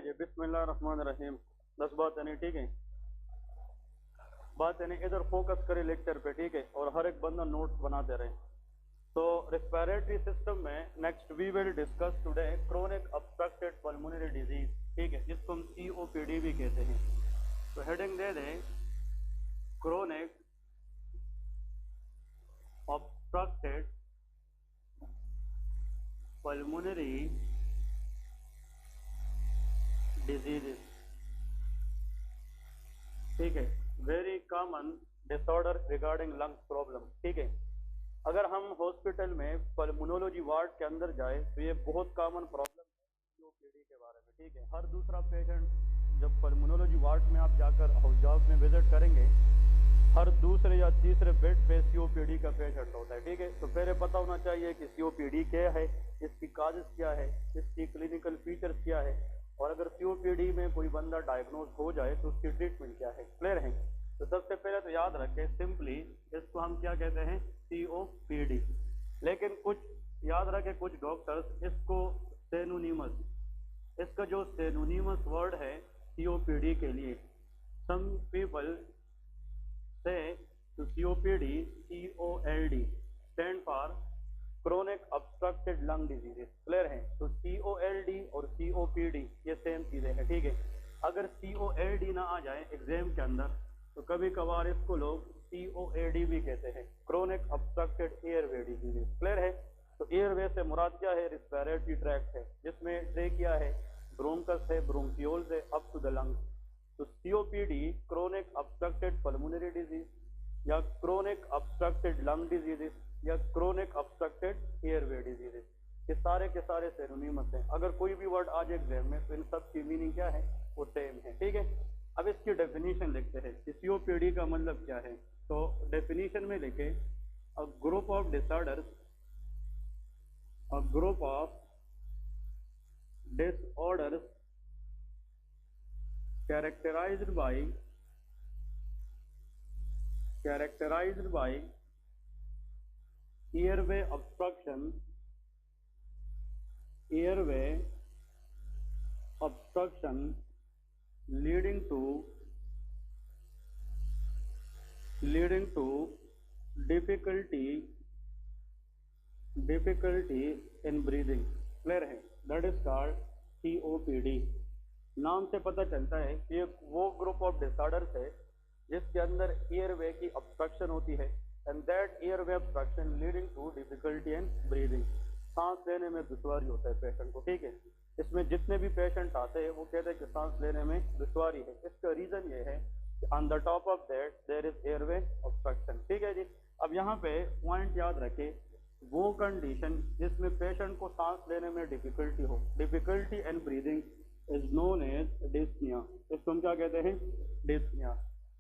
है जी, बिस्मिल्लाहिर्रहमानिर्रहीम। 10 बात यानी ठीक है, बात यानी इधर फोकस करे लेक्चर पे, ठीक है, और हर एक बंदा नोट्स बनाते रहे। तो रेस्पिरेटरी सिस्टम में next we will discuss today chronic obstructed pulmonary disease, ठीक है, जिसको हम COPD भी कहते हैं। तो हेडिंग दे दें क्रोनिक ऑब्स्ट्रक्टेड पल्मोनरी डिजीजेस, ठीक है, very common disorder regarding lungs problem, ठीक है। अगर हम हॉस्पिटल में पल्मोनोलॉजी वार्ड के अंदर जाए तो ये बहुत कॉमन प्रॉब्लम है COPD के बारे में, ठीक है। हर दूसरा पेशेंट, जब पल्मोनोलॉजी वार्ड में आप जाकर हाउस में विजिट करेंगे, हर दूसरे या तीसरे बेड पे COPD का पेशेंट होता है, ठीक है। तो पहले पता होना चाहिए कि COPD क्या है, इसकी काजेस क्या है, इसकी क्लिनिकल फीचर्स क्या है, और अगर COPD में कोई बंदा डायग्नोज हो जाए तो उसकी ट्रीटमेंट क्या है। क्लियर है? तो सबसे पहले तो याद रखें, सिंपली इसको हम क्या कहते हैं, COPD। लेकिन कुछ याद रखें, कुछ डॉक्टर्स इसको सेनोनिमस, इसका जो सेनोनिमस वर्ड है COPD के लिए, सम पीपल से to COPD, COLD stand for chronic obstructed lung diseases. Clear है? तो COLD और COPD ये सेम चीजें हैं, ठीक है। अगर COLD ना आ जाए एग्जाम के अंदर तो कभी कभार इसको लोग COAD भी कहते हैं, chronic obstructed airway diseases. Clear है? तो एयरवे से मुराद क्या है? रिस्पिरेटरी ट्रैक्ट है, जिसमें ट्रेकिया है, ब्रोंकस है, ब्रोंकियोल्स है, अप टू द लंग्स। तो COPD chronic obstructed pulmonary disease या क्रोनिक ऑब्स्ट्रक्टेड लंग डिजीजेस या क्रोनिक ऑब्स्ट्रक्टेड एयरवे डिजीजेस, ये सारे के सारे सिनोनिमस हैं। अगर कोई भी वर्ड आ जाए एग्जाम में तो इन सब की मीनिंग क्या है? वो सेम है, ठीक है। अब इसकी डेफिनेशन लिखते हैं कि COPD का मतलब क्या है। तो डेफिनेशन में लिखे, a group of disorders, a group of disorders characterized by airway obstruction, airway obstruction leading to difficulty in breathing। Clear है? That is called COPD। नाम से पता चलता है कि ये वो ग्रुप ऑफ डिसऑर्डर्स है जिसके अंदर एयरवे की ऑब्स्ट्रक्शन होती है, and that airway obstruction leading to difficulty in breathing, सांस लेने में दुश्वारी होता है पेशेंट को, ठीक है। इसमें जितने भी पेशेंट आते हैं वो कहते हैं कि सांस लेने में दुश्वारी है। इसका रीजन ये है कि on the top of that there is airway obstruction, ठीक है जी। अब यहाँ पे पॉइंट याद रखें, वो कंडीशन जिसमें पेशेंट को सांस लेने में डिफिकल्टी हो, difficulty in breathing is known as dyspnea। इसको हम क्या कहते हैं? dyspnea।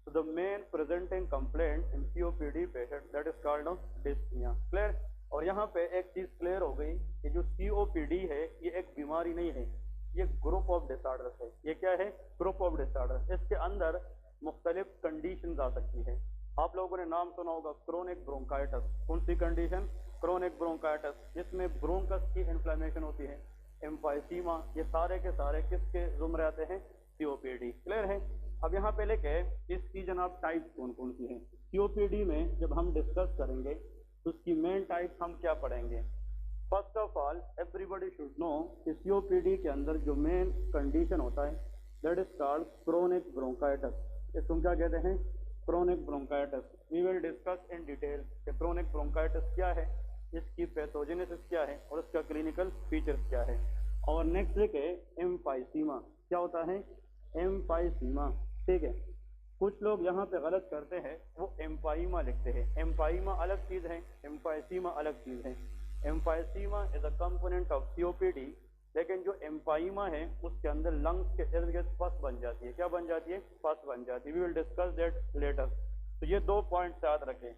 So the main presenting complaint in COPD patient that is called dyspnea। Clear? और यहाँ पे एक चीज क्लियर हो गई कि जो COPD है ये एक बीमारी नहीं है, ये ग्रुप ऑफ डिसऑर्डर्स है। ये क्या है? Group of disorders. इसके अंदर मुख्तलिफ कंडीशन आ सकती है। आप लोगों ने नाम सुना होगा क्रोनिक ब्रोंकाइटिस। कौन सी कंडीशन? क्रोनिक ब्रोंकाइटिस, जिसमें ब्रोंकस की इन्फ्लेमेशन होती है, एम्फाइसीमा, ये सारे के सारे किसके जुम्रे आते हैं? COPD। क्लियर है? अब यहाँ पे लेके इसकी जनाब टाइप्स कौन कौन सी हैं COPD में जब हम डिस्कस करेंगे तो उसकी मेन टाइप हम क्या पढ़ेंगे। First of all everybody should know कि COPD के अंदर जो मेन कंडीशन होता है that is called chronic bronchitis. इसको हम क्या कहते हैं? Chronic bronchitis. We will discuss in detail कि क्रोनिक ब्रोंकाइटिस क्या है, इसकी पैथोजेनेसिस क्या है और इसका क्लिनिकल फीचर्स क्या है। और नेक्स्ट है एम्फाइसीमा। क्या होता है? एम्फाइसीमा, ठीक है। कुछ लोग यहाँ पे गलत करते हैं, वो एम्फाइमा लिखते हैं। एम्फाइमा अलग चीज है, एम्फाइसीमा अलग चीज है। Emphysema is a component of COPD, लेकिन जो एम्फाइमा है उसके अंदर लंग्स के इर्द गिर्द पस बन जाती है। क्या बन जाती है? पस बन जाती है। We will discuss that later. तो ये दो पॉइंट्स याद रखें।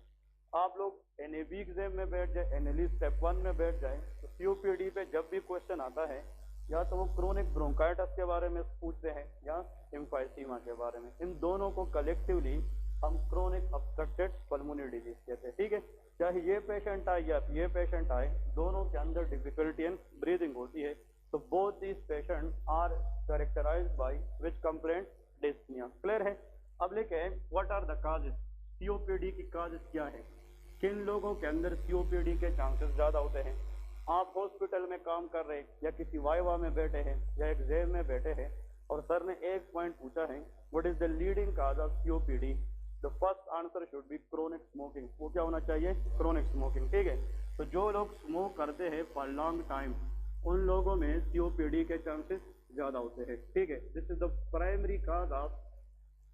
आप लोग NAB एग्जाम में बैठ जाए, NLE स्टेप 1 में बैठ जाए, तो COPD पे जब भी क्वेश्चन आता है या तो वो क्रोनिक ब्रोंकाइटिस के बारे में पूछते हैं या एम्फाइसीमा के बारे में। इन दोनों को कलेक्टिवली हम क्रोनिक ऑब्स्ट्रक्टेड पल्मोनरी डिजीज कहते हैं, ठीक है। चाहे ये पेशेंट आए या ये पेशेंट आए, दोनों के अंदर डिफिकल्टी इन ब्रीदिंग होती है, तो both these patients are characterized by which complaint? Dyspnea. Clear है? अब लिखे what are the causes? COPD की causes क्या है? किन लोगों के अंदर COPD के चांसेस ज्यादा होते हैं? आप हॉस्पिटल में काम कर रहे हैं या किसी वाइवा में बैठे हैं या एग्जाम में बैठे हैं और सर ने एक पॉइंट पूछा है what is the leading cause of COPD? The first answer should be chronic smoking. वो क्या होना चाहिए? Chronic smoking. ठीक है, तो जो लोग स्मोक करते हैं फॉर लॉन्ग टाइम उन लोगों में COPD के चांसेस ज्यादा होते हैं. ठीक है, this is the primary cause of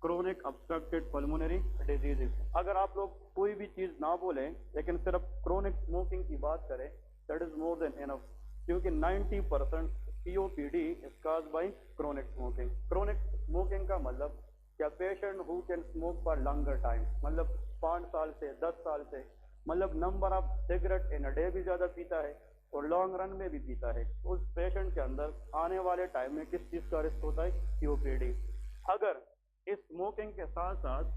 chronic obstructed pulmonary diseases. अगर आप लोग कोई भी चीज ना बोलें लेकिन सिर्फ क्रोनिक स्मोकिंग की बात करें that is more than enough, क्योंकि 90% COPD is caused by chronic smoking. Chronic smoking का मतलब क्या? Patient who can smoke for longer time, मतलब 5 साल से 10 साल से, मतलब number of cigarette in a day भी ज्यादा पीता है और लॉन्ग रन में भी पीता है. उस पेशेंट के अंदर आने वाले टाइम में किस चीज का रिस्क होता है? COPD. अगर इस स्मोकिंग के साथ साथ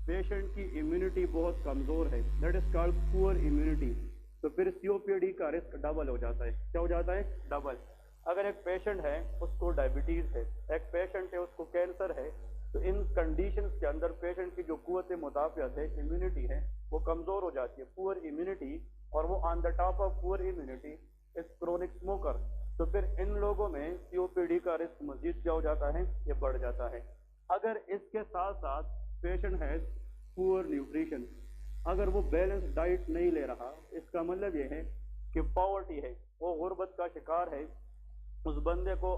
पेशेंट की इम्यूनिटी बहुत कमजोर है, that is called poor immunity, तो फिर COPD का रिस्क डबल हो जाता है. क्या हो जाता है? डबल. अगर एक पेशेंट है उसको डायबिटीज है, एक पेशेंट है उसको कैंसर है, तो इन कंडीशंस के अंदर पेशेंट की जो कुव्वत मुदाफियत है, इम्यूनिटी है, वो कमजोर हो जाती है, पुअर इम्यूनिटी, और वो on the top of poor immunity is chronic smoker. तो फिर इन लोगों में COPD का रिस्क मजीद क्या हो जाता है? ये बढ़ जाता है. अगर इसके साथ साथ पेशेंट है पुअर न्यूट्रिशन, अगर वो बैलेंस डाइट नहीं ले रहा, इसका मतलब ये है कि पॉवर्टी है, वो गुर्बत का शिकार है, उस बंदे को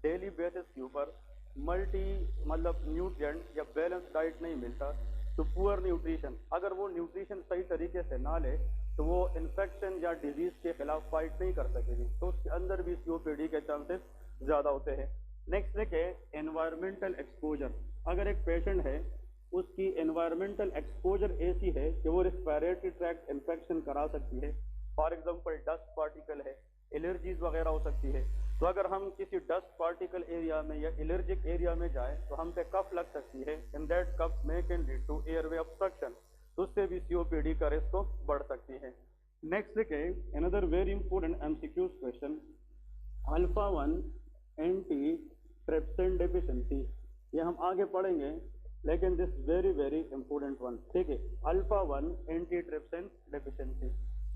डेली बेसिस के ऊपर मल्टी मतलब न्यूट्रिएंट या बैलेंस डाइट नहीं मिलता, तो पुअर न्यूट्रिशन, अगर वो न्यूट्रिशन सही तरीके से ना ले तो वो इन्फेक्शन या डिजीज के खिलाफ फाइट नहीं कर सकेगी, तो उसके अंदर भी COPD के चांसेस ज्यादा होते हैं. नेक्स्ट देखे एनवायरमेंटल एक्सपोजर. अगर एक पेशेंट है उसकी एनवायरमेंटल एक्सपोजर ऐसी है कि वो रिस्पायरेटरी ट्रैक्ट इन्फेक्शन करा सकती है, फॉर एग्जांपल डस्ट पार्टिकल है, एलर्जीज वगैरह हो सकती है, तो अगर हम किसी डस्ट पार्टिकल एरिया में या एलर्जिक एरिया में जाएं तो हम पे कफ लग सकती है, in that cough may can lead to airway obstruction, तो उससे भी COPD का रिस्क बढ़ सकती है. नेक्स्ट देखे another very important MCQ question, alpha 1 anti trypsin deficiency. ये हम आगे पढ़ेंगे लेकिन this very very important one. ठीक है, अल्फा 1 एंटी ट्रिप्सिन डेफिशिएंसी,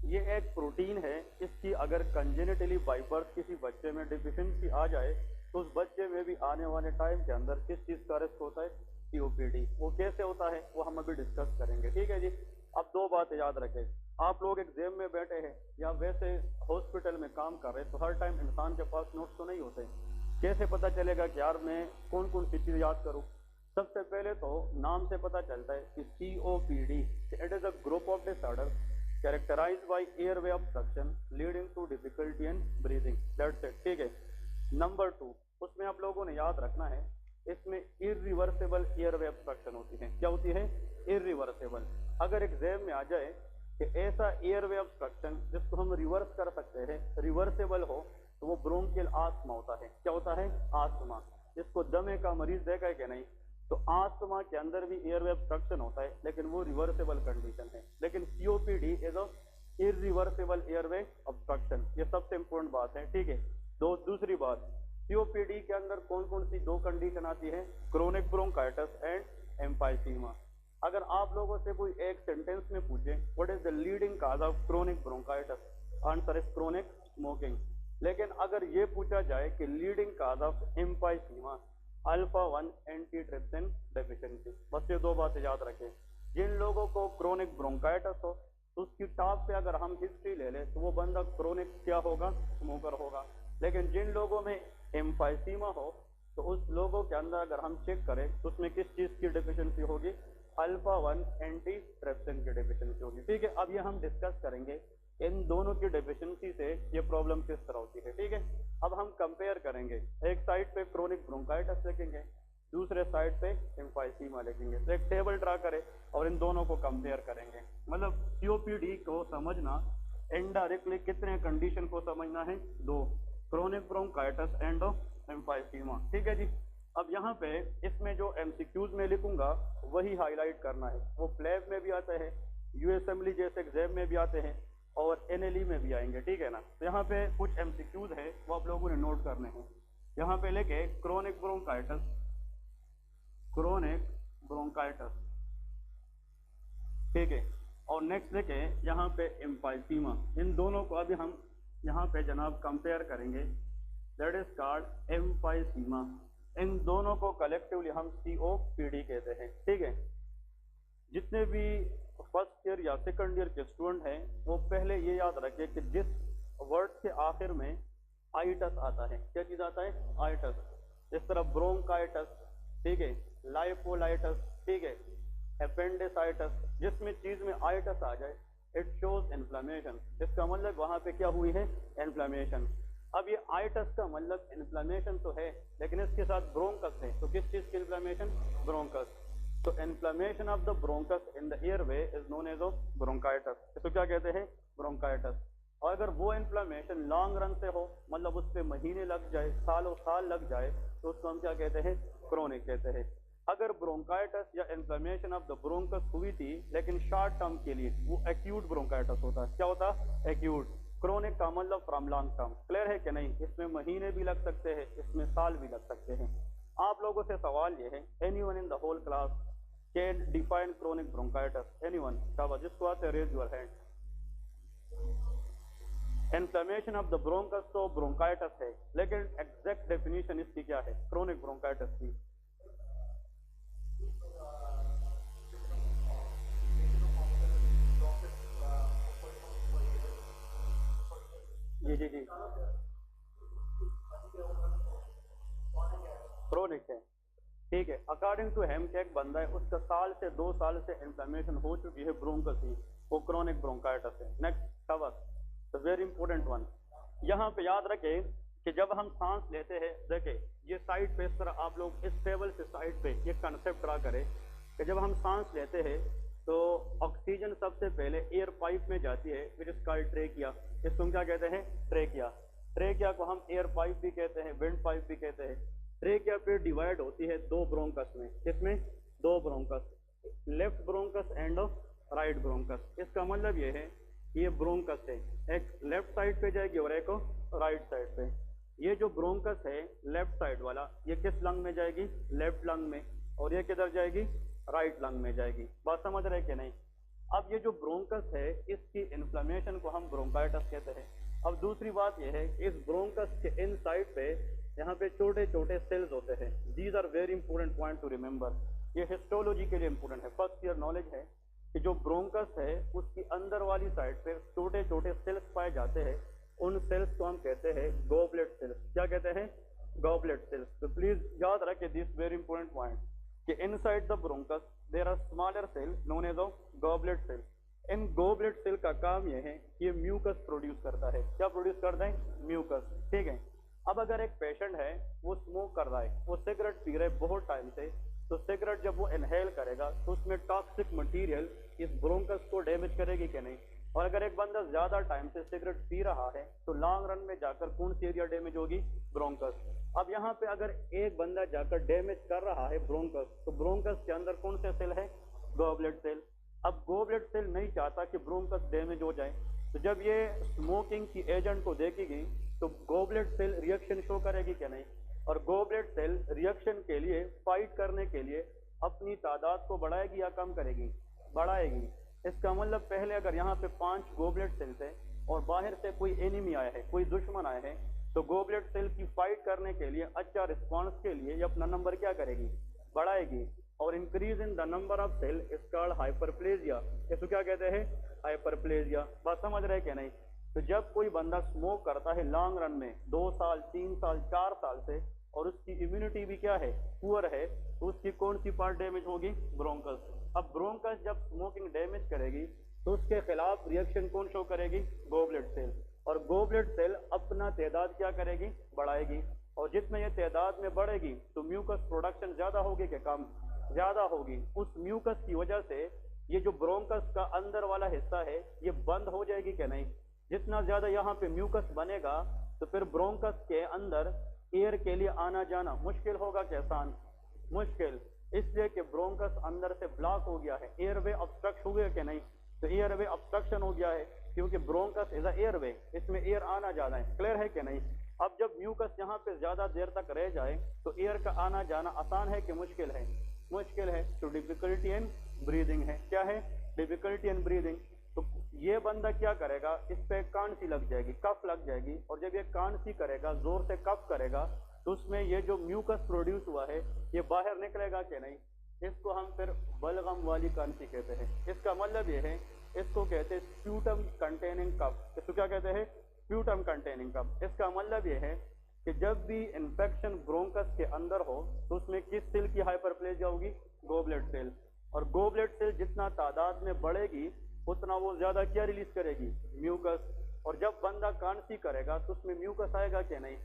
ये एक प्रोटीन है, इसकी अगर कंजेनिटली बाय बर्थ किसी बच्चे में डिफिशिएंसी आ जाए तो उस बच्चे में भी आने वाले टाइम के अंदर किस चीज का रिस्क होता है? COPD. वो कैसे होता है वो हम अभी डिस्कस करेंगे. ठीक है जी. अब दो बातें याद रखें, आप लोग एग्जाम में बैठे हैं या वैसे हॉस्पिटल में काम कर रहे हैं तो हर टाइम इंसान के पास नोट्स तो नहीं होते. कैसे पता चलेगा कि यार मैं कौन कौन सी चीज याद करूं? सबसे पहले तो नाम से पता चलता है कि COPD it is a group of disorder characterized by airway obstruction leading to difficulty in breathing. That's it. ठीक है. नंबर 2, उसमें आप लोगों ने याद रखना है इसमें irreversible airway obstruction होती है. क्या होती है? irreversible. अगर एग्जाम में आ जाए कि ऐसा एयरवे ऑब्स्ट्रक्शन जिसको हम रिवर्स कर सकते हैं, रिवर्सेबल हो, तो वो ब्रोंकियल आस्थमा होता है. क्या होता है? आस्थमा. जिसको दमे का मरीज देखा है कि नहीं, तो आस्थमा के अंदर भी एयरवे ऑब्स्ट्रक्शन होता है लेकिन वो रिवर्सेबल कंडीशन है. लेकिन COPD is a irreversible airway obstruction. ये सबसे इंपॉर्टेंट बात है. ठीक है. दूसरी बात, COPD के अंदर कौन कौन सी दो कंडीशन आती है? Chronic bronchitis and emphysema. अगर आप लोगों से कोई एक सेंटेंस में पूछे what is the leading cause of chronic bronchitis, answer is chronic smoking. लेकिन अगर ये पूछा जाए कि leading cause of emphysema, alpha 1 anti trypsin deficiency. बस ये दो बातें याद रखें. जिन लोगों को क्रोनिक ब्रोंकाइटिस हो तो उसकी टॉप पे अगर हम हिस्ट्री ले लें तो वो बंदा क्रोनिक क्या होगा? स्मोकर होगा. लेकिन जिन लोगों में एम्फाइसीमा हो तो उस लोगों के अंदर अगर हम चेक करें तो उसमें किस चीज की डेफिशिएंसी होगी? अल्फा 1 एंटी ट्रिप्सिन की डेफिशिएंसी होगी. ठीक है. अब ये हम डिस्कस करेंगे इन दोनों की डेफिशिएंसी से ये प्रॉब्लम किस तरह होती है. ठीक है. अब हम कंपेयर करेंगे, एक साइड पे क्रोनिक ब्रोंकाइटिस लिखेंगे, दूसरे साइड पे एम्फाइसीमा लिखेंगे. तो एक टेबल ड्रा करें और इन दोनों को कंपेयर करेंगे. मतलब COPD को समझना इनडायरेक्टली कितने कंडीशन को समझना है? 2, क्रोनिक ब्रोंकाइटिस एंड एम्फाइसीमा. ठीक है जी. अब यहाँ पे इसमें जो MCQs में लिखूंगा वही हाईलाइट करना है. वो फ्लैग में भी आते हैं, USMLE जैसे एग्जाम में भी आते हैं, और एनएलई में भी आएंगे, ठीक है ना। तो यहाँ पे कुछ एमसीक्यूज है वो आप लोगों ने नोट करने हैं। यहाँ पे लेके क्रोनिक ब्रोंकाइटिस, क्रोनिक ब्रोंकाइटिस, ठीक है। और नेक्स्ट लेके यहाँ पे एम्फाइसीमा, इन दोनों को अभी हम यहाँ पे जनाब कंपेयर करेंगे, दैट इज कॉल्ड एम्फाइसीमा। इन दोनों को कलेक्टिवली हम COPD कहते हैं, ठीक है। जितने भी फर्स्ट ईयर या सेकंड ईयर के स्टूडेंट हैं वो पहले ये याद रखें कि जिस वर्ड के आखिर में आइटस आता है, क्या चीज आता है, आइटस। इस तरह ब्रोंकाइटस, ठीक है, लाइपोलाइटस, ठीक है, एपेंडिसाइटस, जिसमें चीज में आइटस आ जाए इट शोज इन्फ्लेमेशन। इसका मतलब वहां पे क्या हुई है, इन्फ्लेमेशन। अब ये आइटस का मतलब इन्फ्लेमेशन तो है, लेकिन इसके साथ ब्रोंकस है, तो किस चीज की इन्फ्लेमेशन, ब्रोंकस। तो inflammation of the bronchus in the airway is known as bronchitis, इसको क्या कहते हैं, ब्रोंकाइटिस। और अगर वो इन्फ्लेमेशन लॉन्ग रन से हो, मतलब उस पर महीने लग जाए, सालों साल लग जाए, तो उसको हम क्या कहते हैं, क्रोनिक कहते हैं। अगर ब्रोंकाइटिस या इन्फ्लेमेशन ऑफ द ब्रोंकस हुई थी लेकिन शॉर्ट टर्म के लिए, वो एक्यूट ब्रोंकाइटिस होता है। क्या होता है, एक्यूट। क्रोनिक का मतलब फ्रॉम लॉन्ग टर्म। क्लियर है कि नहीं, इसमें महीने भी लग सकते हैं, इसमें साल भी लग सकते हैं। आप लोगों से सवाल ये है, anyone in the whole class can define chronic bronchitis, anyone, शाबाश, जिसको आते हैं raise your hand. Inflammation of the bronchus तो ब्रोंकाइटिस है, लेकिन एग्जैक्ट डेफिनेशन इसकी क्या है, क्रोनिक ब्रोंकाइटिस की। जी जी जी, क्रोनिक है, ठीक है। अकॉर्डिंग टू हेम के एक बंदा है, उसका साल से 2 साल से इन्फ्लेमेशन हो चुकी है ब्रोंकस की, वो क्रोनिक ब्रोंकाइटिस है। नेक्स्ट शाबाश, वेरी इंपॉर्टेंट वन। यहाँ पे याद रखें कि जब हम सांस लेते हैं, देखें ये साइड पे, इस तरह आप लोग इस टेबल से साइड पे ये कंसेप्ट ड्रा करें कि जब हम सांस लेते हैं तो ऑक्सीजन सबसे पहले एयर पाइप में जाती है, विच इज कॉल्ड ट्रेकिया। इसको हम क्या कहते हैं, ट्रेकिया। ट्रेकिया को हम एयर पाइप भी कहते हैं, विंड पाइप भी कहते हैं। ट्रेकिया फिर डिवाइड होती है 2 ब्रोंकस में, किसमें, 2 bronchus, left bronchus and right bronchus. इसका मतलब ये है ये ब्रोंकस है, एक लेफ्ट साइड पे जाएगी और एक राइट साइड पे। ये जो ब्रोंकस है लेफ्ट साइड वाला, ये किस लंग में जाएगी, लेफ्ट लंग में, और ये किधर जाएगी, राइट लंग में जाएगी। बात समझ रहे कि नहीं। अब ये जो ब्रोंकस है इसकी इन्फ्लेमेशन को हम ब्रोंकाइटिस कहते हैं। अब दूसरी बात यह है, इस ब्रोंकस के इन साइड पे यहाँ पे छोटे छोटे सेल्स होते हैं। These are very important point to remember, ये हिस्टोलॉजी के लिए इंपॉर्टेंट है, फर्स्ट ईयर नॉलेज है कि जो ब्रोंकस है उसकी अंदर वाली साइड पे छोटे छोटे सेल्स पाए जाते हैं, उन सेल्स को हम कहते हैं गॉबलेट सेल्स। क्या कहते हैं, गॉबलेट सेल्स। तो प्लीज याद रखें दिस वेरी इंपॉर्टेंट पॉइंट कि inside the bronchus there are smaller cell known as goblet cell. इन गॉबलेट सेल का काम यह है कि ये म्यूकस प्रोड्यूस करता है। क्या प्रोड्यूस करता है, म्यूकस, ठीक है। अब अगर एक पेशेंट है वो स्मोक कर रहा है, वो सिगरेट पी रहा है बहुत टाइम से, तो सिगरेट जब वो इनहेल करेगा तो उसमें टॉक्सिक मटेरियल इस ब्रोंकस को डैमेज करेगी कि नहीं। और अगर एक बंदा ज्यादा टाइम से सिगरेट पी रहा है तो लॉन्ग रन में जाकर कौन सी एरिया डैमेज होगी, ब्रोंकस। अब यहाँ पे अगर एक बंदा जाकर डैमेज कर रहा है ब्रोंकस, तो ब्रोंकस के अंदर कौन से सेल है, गॉबलेट सेल। अब गॉबलेट सेल नहीं चाहता कि ब्रोंकस डैमेज हो जाए, तो जब ये स्मोकिंग की एजेंट को देखेगी तो गॉबलेट सेल रिएक्शन शो करेगी कि नहीं। और गॉबलेट सेल रिएक्शन के लिए, फाइट करने के लिए अपनी तादाद को बढ़ाएगी या कम करेगी, बढ़ाएगी। इसका मतलब पहले अगर यहाँ पे 5 गॉबलेट सेल्स है और बाहर से कोई एनिमी आया है, कोई दुश्मन आया है, तो गॉबलेट सेल की फाइट करने के लिए, अच्छा रिस्पॉन्स के लिए ये अपना नंबर क्या करेगी, बढ़ाएगी। और increase in the number of cell is called hyperplasia. इसको क्या कहते हैं, हाइपरप्लेजिया। बात समझ रहे कि नहीं। तो जब कोई बंदा स्मोक करता है लॉन्ग रन में 2 साल 3 साल 4 साल से, और उसकी इम्यूनिटी भी क्या है, पुअर है, तो उसकी कौन सी पार्ट डैमेज होगी, ब्रोंकस। अब ब्रोंकस जब स्मोकिंग डैमेज करेगी तो उसके खिलाफ रिएक्शन कौन शो करेगी, गॉबलेट सेल। और गॉबलेट सेल अपना तादाद क्या करेगी, बढ़ाएगी। और जितने ये तादाद में बढ़ेगी तो म्यूकस प्रोडक्शन ज्यादा होगी कि कम, ज्यादा होगी। उस म्यूकस की वजह से ये जो ब्रोंकस का अंदर वाला हिस्सा है ये बंद हो जाएगी कि नहीं। जितना ज्यादा यहाँ पे म्यूकस बनेगा तो फिर ब्रोंकस के अंदर एयर के लिए आना जाना मुश्किल होगा कि आसान, मुश्किल। इसलिए कि ब्रोंकस अंदर से ब्लॉक हो गया है, एयरवे ऑब्स्ट्रक्ट हो गया कि नहीं, तो एयरवे ऑब्स्ट्रक्शन हो गया है, क्योंकि ब्रोंकस इज एयर वे, इसमें एयर आना जाना है। क्लियर है कि नहीं? अब जब म्यूकस यहाँ पे ज्यादा देर तक रह जाए तो एयर का आना जाना आसान है कि मुश्किल है? मुश्किल है। तो डिफिकल्टी इन ब्रीदिंग है। क्या है? Difficulty in breathing. तो ये बंदा क्या करेगा, इस पे कांसी लग जाएगी, कफ लग जाएगी, और जब ये कांसी करेगा, जोर से कफ करेगा, तो उसमें ये जो म्यूकस प्रोड्यूस हुआ है ये बाहर निकलेगा कि नहीं? इसको हम फिर बलगम वाली कांसी कहते हैं। इसका मतलब ये है, इसको कहते हैं स्प्यूटम कंटेनिंग कफ। इसको क्या कहते हैं? स्प्यूटम कंटेनिंग कफ। इसका मतलब ये है कि जब भी इंफेक्शन ब्रोंकस के अंदर हो तो उसमें किस सेल की हाइपरप्लेजिया होगी? Goblet cell. और गोबलेट सेल जितना तादाद में बढ़ेगी उतना वो ज्यादा क्या रिलीज करेगी? म्यूकस। और जब बंदा कांसी करेगा तो उसमें म्यूकस आएगा कि नहीं?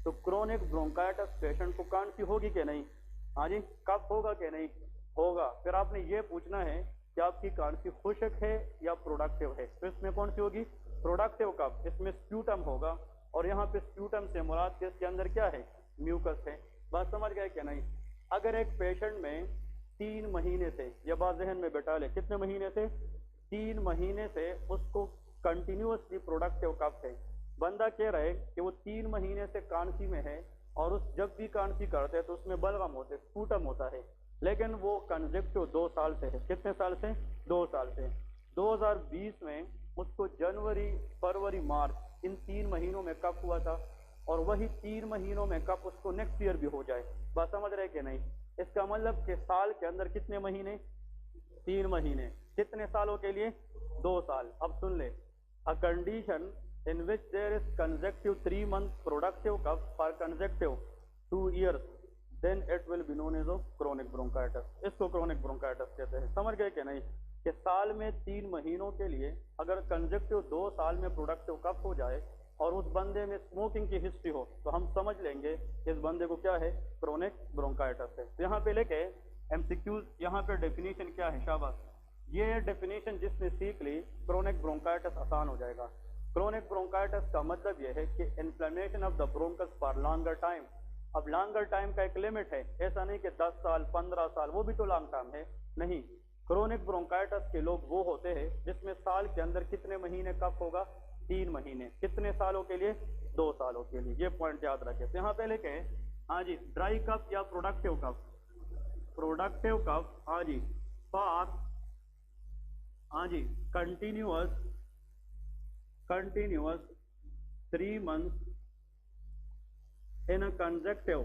तो क्रोनिक ब्रोंकाइटिस पेशेंट को कांसी होगी कि नहीं? हाँ जी, कफ होगा कि नहीं? होगा। फिर आपने ये पूछना है कि आपकी कांसी खुशक है या प्रोडक्टिव है। तो इसमें कौन सी होगी? Productive cough. इसमें स्प्यूटम होगा, और यहाँ पे स्प्यूटम से मुराद के इसके अंदर क्या है? म्यूकस है। बात समझ गए कि नहीं? अगर एक पेशेंट में 3 महीने से, ये बात जहन में बैठा ले, कितने महीने से? 3 महीने से उसको कंटिन्यूअसली प्रोडक्टिव कफ है। बंदा कह रहा है कि वो 3 महीने से कांसी में है, और उस जब भी कांसी करते हैं तो उसमें बलगम होते, स्पूटम होता है, लेकिन वो कंजेक्टिव 2 साल से है। कितने साल से? 2 साल से। 2020 में उसको जनवरी, फरवरी, मार्च इन 3 महीनों में कफ हुआ था, और वही 3 महीनों में कफ उसको नेक्स्ट ईयर भी हो जाए। बात समझ रहे कि नहीं? इसका मतलब कि साल के अंदर कितने महीने? 3 महीने। कितने सालों के लिए? 2 साल। अब सुन ले, a condition in which there is consecutive 3 month productive cough for consecutive 2 years, then it will be known as a chronic bronchitis। इसको chronic bronchitis कहते हैं। समझ गए कि नहीं? कि साल में 3 महीनों के लिए अगर consecutive 2 साल में productive cough हो जाए और उस बंदे में स्मोकिंग की हिस्ट्री हो तो हम समझ लेंगे इस बंदे को क्या है? chronic bronchitis है। तो यहाँ पे लेके MCQs, यहाँ पे डेफिनेशन क्या है? शाबाश, ये डेफिनेशन जिसने सीख ली, chronic bronchitis आसान हो जाएगा। क्रोनिक ब्रोंकाइटिस का मतलब यह है कि inflammation of the bronchus for longer time. अब लॉन्गर टाइम का एक लिमिट है, ऐसा नहीं कि 10 साल 15 साल, वो भी तो लॉन्ग टाइम है। नहीं, क्रोनिक ब्रोंकाइटिस के लोग वो होते हैं जिसमें साल के अंदर कितने महीने कफ होगा? 3 महीने। कितने सालों के लिए? 2 सालों के लिए। ये पॉइंट याद रखें। तो यहाँ पे लेके, हाँ जी, ड्राई कफ या प्रोडक्टिव कफ? प्रोडक्टिव कफ, हाँ जी, फॉर, हाँ जी, continuous 3 months in a consecutive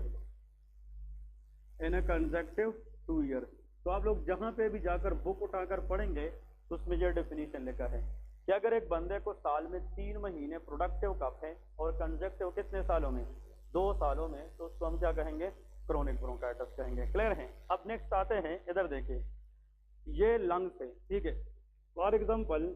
2 years। तो आप लोग जहां पे भी जाकर बुक उठाकर पढ़ेंगे तो उसमें यह डेफिनेशन लिखा है कि अगर एक बंदे को साल में 3 महीने प्रोडक्टिव कफ है और कंजेक्टिव कितने सालों में? 2 सालों में, तो उसको हम क्या कहेंगे? क्रोनिक ब्रोंकाइटिस कहेंगे। क्लियर है? अब नेक्स्ट आते हैं, इधर देखिए, ये लंग्स है, ठीक है। For example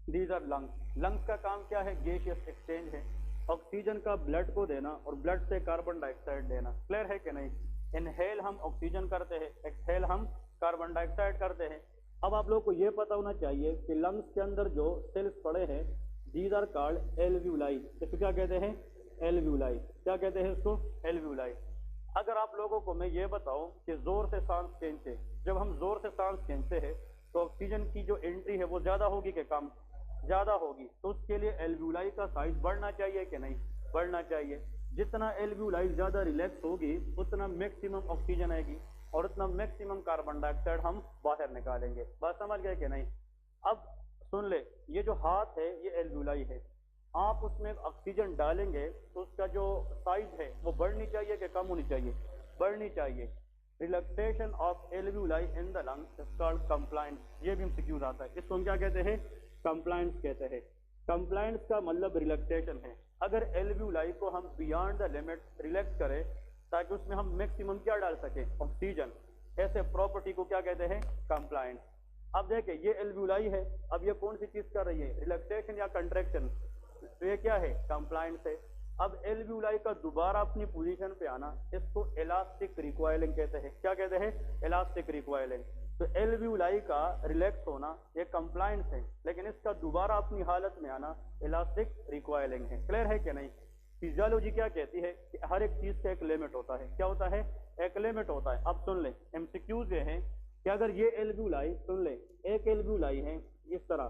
these are lungs. Lungs का काम क्या है? गैसियस एक्सचेंज है, ऑक्सीजन का ब्लड को देना और ब्लड से कार्बन डाइऑक्साइड देना। क्लियर है कि नहीं? इनहेल हम ऑक्सीजन करते हैं, एक्सहेल हम कार्बन डाइऑक्साइड करते हैं। अब आप लोग को ये पता होना चाहिए कि लंग्स के अंदर जो सेल्स पड़े हैं, दीज आर कॉल्ड एल्व्यूलाई। इसको क्या कहते हैं? एल्व्यूलाई। क्या कहते हैं इसको? एल्व्यूलाई। अगर आप लोगों को मैं ये बताऊं कि जोर से सांस खींचते, जब हम जोर से सांस खींचते हैं तो ऑक्सीजन की जो एंट्री है वो ज्यादा होगी कि कम? ज्यादा होगी। तो उसके लिए एल्व्यूलाई का साइज बढ़ना चाहिए कि नहीं? बढ़ना चाहिए। जितना एल्व्यूलाई ज्यादा रिलैक्स होगी उतना मैक्सिमम ऑक्सीजन आएगी और उतना मैक्सिमम कार्बन डाइऑक्साइड हम बाहर निकालेंगे। बात समझ गए कि नहीं? अब सुन ले, ये जो हाथ है ये एल्व्यूलाई है, आप उसमें ऑक्सीजन डालेंगे तो उसका जो साइज है वो बढ़नी चाहिए कि कम होनी चाहिए? बढ़नी चाहिए। Relaxation of alveoli in the lungs is called compliance. ये भी MCQ आता है। इसको हम क्या कहते हैं? कंप्लायंस कहते हैं। कंप्लायंस का मतलब रिलैक्सेशन है। अगर एल्व्यूलाई को हम बियॉन्ड द लिमिट रिलैक्स करें ताकि उसमें हम मैक्सिमम क्या डाल सके? ऑक्सीजन। ऐसे प्रॉपर्टी को क्या कहते हैं? कंप्लायंस। अब देखिए, ये एल्व्यूलाई है, अब ये कौन सी चीज कर रही है? रिलैक्सेशन या कंट्रैक्शन? तो ये क्या है? कंप्लायंस है। अब एल्व्यूलाई का दोबारा अपनी पोजीशन पे आना, इसको इलास्टिक रिकॉइलिंग कहते हैं। क्या कहते हैं? Elastic recoiling. तो एल्व्यूलाई का रिलैक्स होना ये कंप्लायंस है, लेकिन इसका दोबारा अपनी हालत में आना इलास्टिक रिकॉइलिंग है। क्लियर है कि नहीं? फिजियोलॉजी क्या कहती है कि हर एक चीज का एक लिमिट होता है। क्या होता है? एक लिमिट होता है। अब सुन ले, MCQs ये हैं कि अगर ये एल्व्यूलाई, सुन ले, एक एल्व्यूलाई है इस तरह,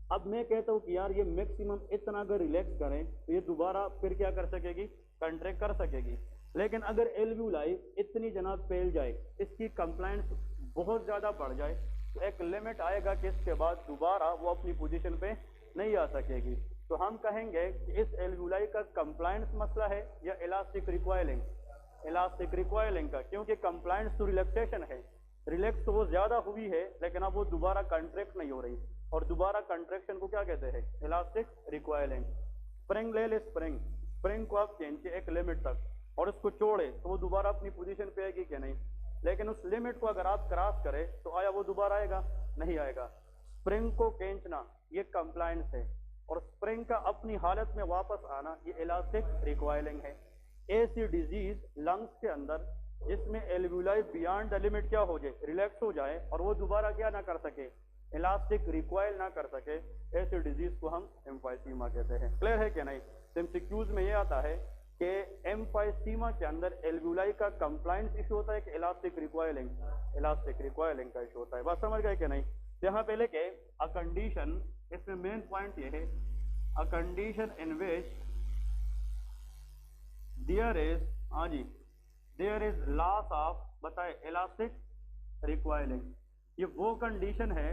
अब मैं कहता हूँ कि यार ये मैक्सिमम इतना अगर रिलैक्स करें तो ये दोबारा फिर क्या कर सकेगी, कंट्रैक्ट कर सकेगी। लेकिन अगर एल्वियोलाई इतनी जनाब फैल जाए, इसकी कंप्लायंस बहुत ज़्यादा बढ़ जाए, तो एक लिमिट आएगा कि इसके बाद दोबारा वो अपनी पोजीशन पे नहीं आ सकेगी। तो हम कहेंगे कि इस एल्वियोलाई का कंप्लायंस मसला है या इलास्टिक रिकॉइलिंग, इलास्टिक रिकॉइलिंग का, क्योंकि कंप्लायंस तो रिलैक्सेशन है, रिलैक्स तो वो ज्यादा हुई है लेकिन अब वो दोबारा कंट्रैक्ट नहीं हो रही, और दोबारा कंट्रैक्शन को क्या कहते हैं, इलास्टिक रिकॉइलिंग। स्प्रिंग ले ले, स्प्रिंग, स्प्रिंग को आप खींचे एक लिमिट तक और उसको छोड़े तो वो दोबारा अपनी पोजीशन पे आएगी कि नहीं, लेकिन उस लिमिट को अगर आप क्रॉस करें तो आया वो दोबारा आएगा, नहीं आएगा। स्प्रिंग को खींचना ये कंप्लायंस है, और स्प्रिंग का अपनी हालत में वापस आना ये इलास्टिक रिकॉइलिंग है। ऐसी डिजीज लंग्स के अंदर जिसमें एल्वियोलाई बियॉन्ड द लिमिट क्या हो जाए, रिलैक्स हो जाए, और वो दोबारा क्या ना कर सके, इलास्टिक रिकॉइल ना कर सके, ऐसी डिजीज को हम एम्फाइसीमा कहते हैं। क्लियर है कि नहीं? एमसीक्यूज में ये आता है कि एम्फाइसीमा के अंदर एल्वियोलाई का कंप्लायंस इशू होता है कि इलास्टिक रिकॉइलिंग, इलास्टिक रिकॉइलिंग का इशू होता है। बात समझ गए कि नहीं? यहाँ पे लेके अ कंडीशन, इसमें मेन पॉइंट ये है, a condition in which there is, हाँ जी, देयर इज लॉस ऑफ, बताए, इलास्टिक रिकॉइलिंग। ये वो कंडीशन है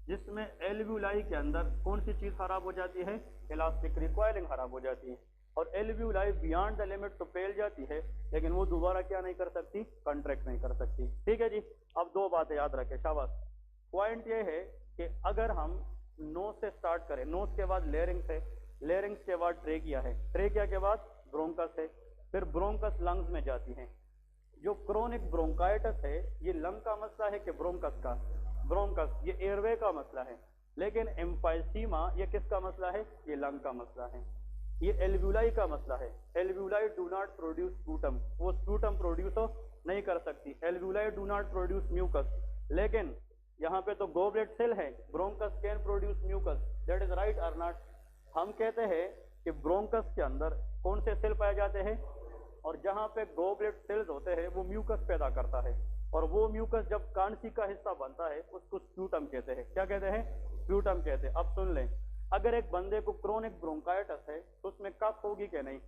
जिसमें एल्वियोलाई के अंदर कौन सी चीज खराब हो जाती है, इलास्टिक रिकॉइलिंग खराब हो जाती है, और एल्वियोलाई बियॉन्ड द लिमिट तो फैल जाती है लेकिन वो दोबारा क्या नहीं कर सकती, कंट्रैक्ट नहीं कर सकती। ठीक है जी, अब दो बातें याद रखें, शाबाश। पॉइंट ये है कि अगर हम नोज से स्टार्ट करें, नोज के बाद लेरिंग्स है, लेरिंग्स के बाद ट्रेकिया है, ट्रेकिया के बाद ब्रोंकस है, फिर ब्रोंकस लंग्स में जाती है। जो क्रोनिक ब्रोंकाइटिस है ये लंग का मसला है कि ब्रोंकस का, ब्रोंकस ये एयरवे का मसला है, लेकिन एम्फाइसीमा ये किसका मसला है, ये लंग का मसला है, ये एल्वियोलाई का मसला है। Alveoli do not produce sputum, वो स्पूटम प्रोड्यूस नहीं कर सकती, alveoli do not produce mucus, लेकिन यहाँ पे तो गोबलेट सेल है, bronchus can produce mucus, that is right or not? हम कहते हैं कि ब्रोंकस के अंदर कौन से सेल पाए जाते हैं, और जहां पे गोबलेट सेल्स होते हैं वो म्यूकस पैदा करता है, और वो म्यूकस जब कांसी का हिस्सा बनता है उसको स्प्यूटम कहते हैं। क्या कहते हैं? स्प्यूटम कहते हैं। अब सुन लें, अगर एक बंदे को क्रोनिक ब्रोंकाइटिस है तो उसमें कफ होगी कि नहीं?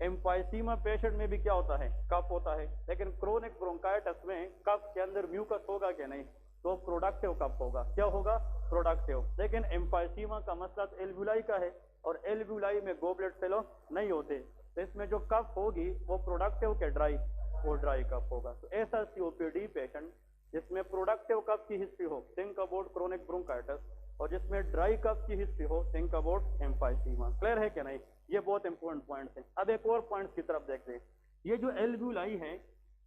एम्फाइसीमा पेशेंट में भी क्या होता है, कफ होता है, लेकिन क्रोनिक ब्रोंकाइटिस में कफ के अंदर म्यूकस होगा कि नहीं? तो प्रोडक्टिव कफ होगा। क्या होगा? प्रोडक्टिव। लेकिन एम्फाइसीमा का मसला तो एल्वियोलाई का है, और एल्वियोलाई में गोबलेट सेल नहीं होते, तो इसमें जो कफ होगी वो प्रोडक्टिव के ड्राई, वो ड्राई कफ होगा। तो ऐसा सीओपीडी पेशेंट जिसमें प्रोडक्टिव कफ की हिस्ट्री हो, थिंक अबाउट क्रोनिक ब्रोंकाइटिस, और जिसमें ड्राई कफ की हिस्ट्री हो, थिंक अबाउट एम्फाइसीमा। क्लियर है कि नहीं? ये बहुत इंपॉर्टेंट पॉइंट है। अब एक और पॉइंट की तरफ देखते हैं। ये जो एल्वियोलाई है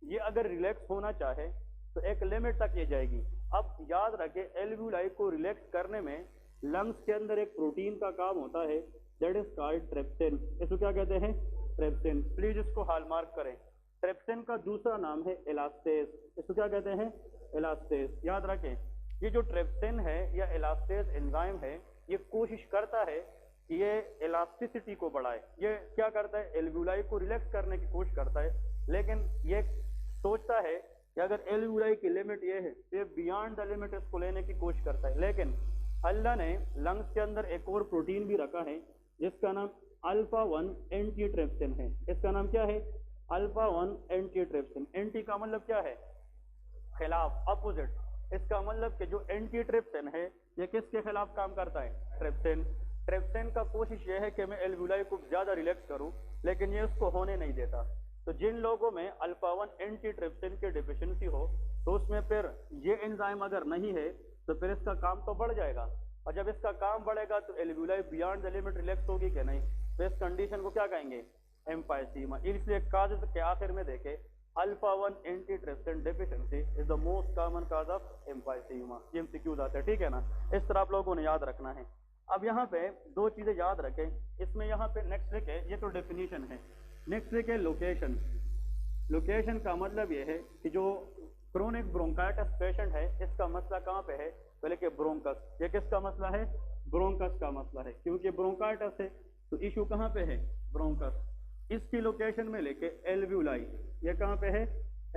ये अगर रिलैक्स होना चाहे तो एक लिमिट तक ये जाएगी। अब याद रखें, एल्वियोलाई को रिलैक्स करने में लंग्स के अंदर एक प्रोटीन का काम होता है, दैट इज कॉल्ड ट्रिप्सिन। इसको क्या कहते हैं? ट्रिप्सिन। प्लीज इसको हॉलमार्क करें। ट्रिप्सिन का दूसरा नाम है इलास्टेज। इसको क्या कहते हैं? इलास्टेज। याद रखें, ये जो ट्रिप्सिन है या इलास्टेज एंजाइम है, ये कोशिश करता है कि ये इलास्टिसिटी को बढ़ाए। ये क्या करता है? एल्वियोलाई को रिलैक्स करने की कोशिश करता है, लेकिन ये सोचता है कि अगर एल्वियोलाई की लिमिट ये है तो ये बियॉन्ड द लिमिट इसको लेने की कोशिश करता है। लेकिन अल्लाह ने लंग्स के अंदर एक और प्रोटीन भी रखा है जिसका नाम अल्फा 1 एंटीट्रिप्सिन है। इसका नाम क्या है? Alpha 1 antitrypsin. एंटी का मतलब क्या है? खिलाफ, अपोजिट। इसका मतलब कि जो एंटीट्रिप्सिन है ये किसके खिलाफ काम करता है? ट्रिप्सिन। ट्रिप्सिन का कोशिश ये है कि मैं एल्वियोलाई को ज्यादा रिलैक्स करूं, लेकिन ये उसको होने नहीं देता। तो जिन लोगों में अल्फा 1 एंटीट्रिप्सिन की डिफिशिएंसी हो तो उसमें फिर ये एंजाइम अगर नहीं है तो फिर इसका काम तो बढ़ जाएगा, और जब इसका काम बढ़ेगा तो alveoli beyond the limit relax होगी कि नहीं? तो इस कंडीशन को क्या कहेंगे? एम्फाइसीमा। इसलिए काज के आखिर में देखे alpha 1 antitrypsin deficiency is the most common cause of emphysema. ये एमसीक्यूज आते हैं, ठीक है ना? इस तरह आप लोगों ने याद रखना है। अब यहाँ पे दो चीजें याद रखें, इसमें यहाँ पे नेक्स्ट लिखे, ये तो डेफिनेशन है, नेक्स्ट लिखे लोकेशन। लोकेशन का मतलब ये है कि जो क्रोनिक ब्रोंकाइटिस पेशेंट है इसका मसला कहाँ पे है? पहले के ब्रोंकस। ये किसका मसला है? ब्रोंकस का मसला है, क्योंकि ब्रोंकाइटिस है तो इशू कहाँ पे है? ब्रोंकस। इसकी लोकेशन में लेके एल्वियोलाई, ये कहाँ पे है?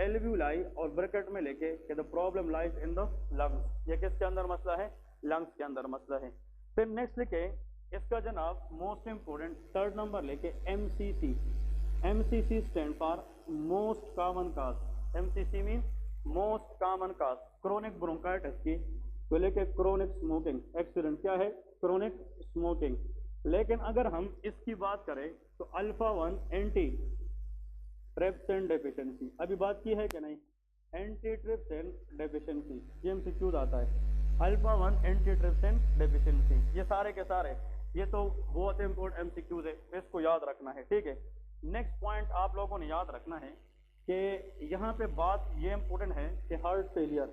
एल्वियोलाई, और ब्रैकेट में लेके कि the problem lies in the lungs. ये किसके अंदर मसला है? लंग्स के अंदर मसला है। फिर नेक्स्ट लिखे इसका जनाब मोस्ट इम्पोर्टेंट थर्ड नंबर लेके MCC। MCC stand for most common cause. MCC mean most common cause. Chronic bronchitis की तो लेके क्रोनिक स्मोकिंग एक्सीडेंट क्या है, क्रोनिक स्मोकिंग। लेकिन अगर हम इसकी बात करें तो अल्फा 1 एंटी ट्रिप्सिन डेफिशिएंसी, अभी बात की है कि नहीं, एंटी ट्रिप्सिन डेफिशिएंसी ये MCQ आता है। अल्फा 1 एंटी ट्रिप्सिन डेफिशिएंसी, ये सारे के सारे ये तो बहुत इंपॉर्टेंट MCQs है, इसको याद रखना है, ठीक है। नेक्स्ट पॉइंट आप लोगों ने याद रखना है कि यहाँ पे बात ये इंपॉर्टेंट है कि हार्ट फेलियर,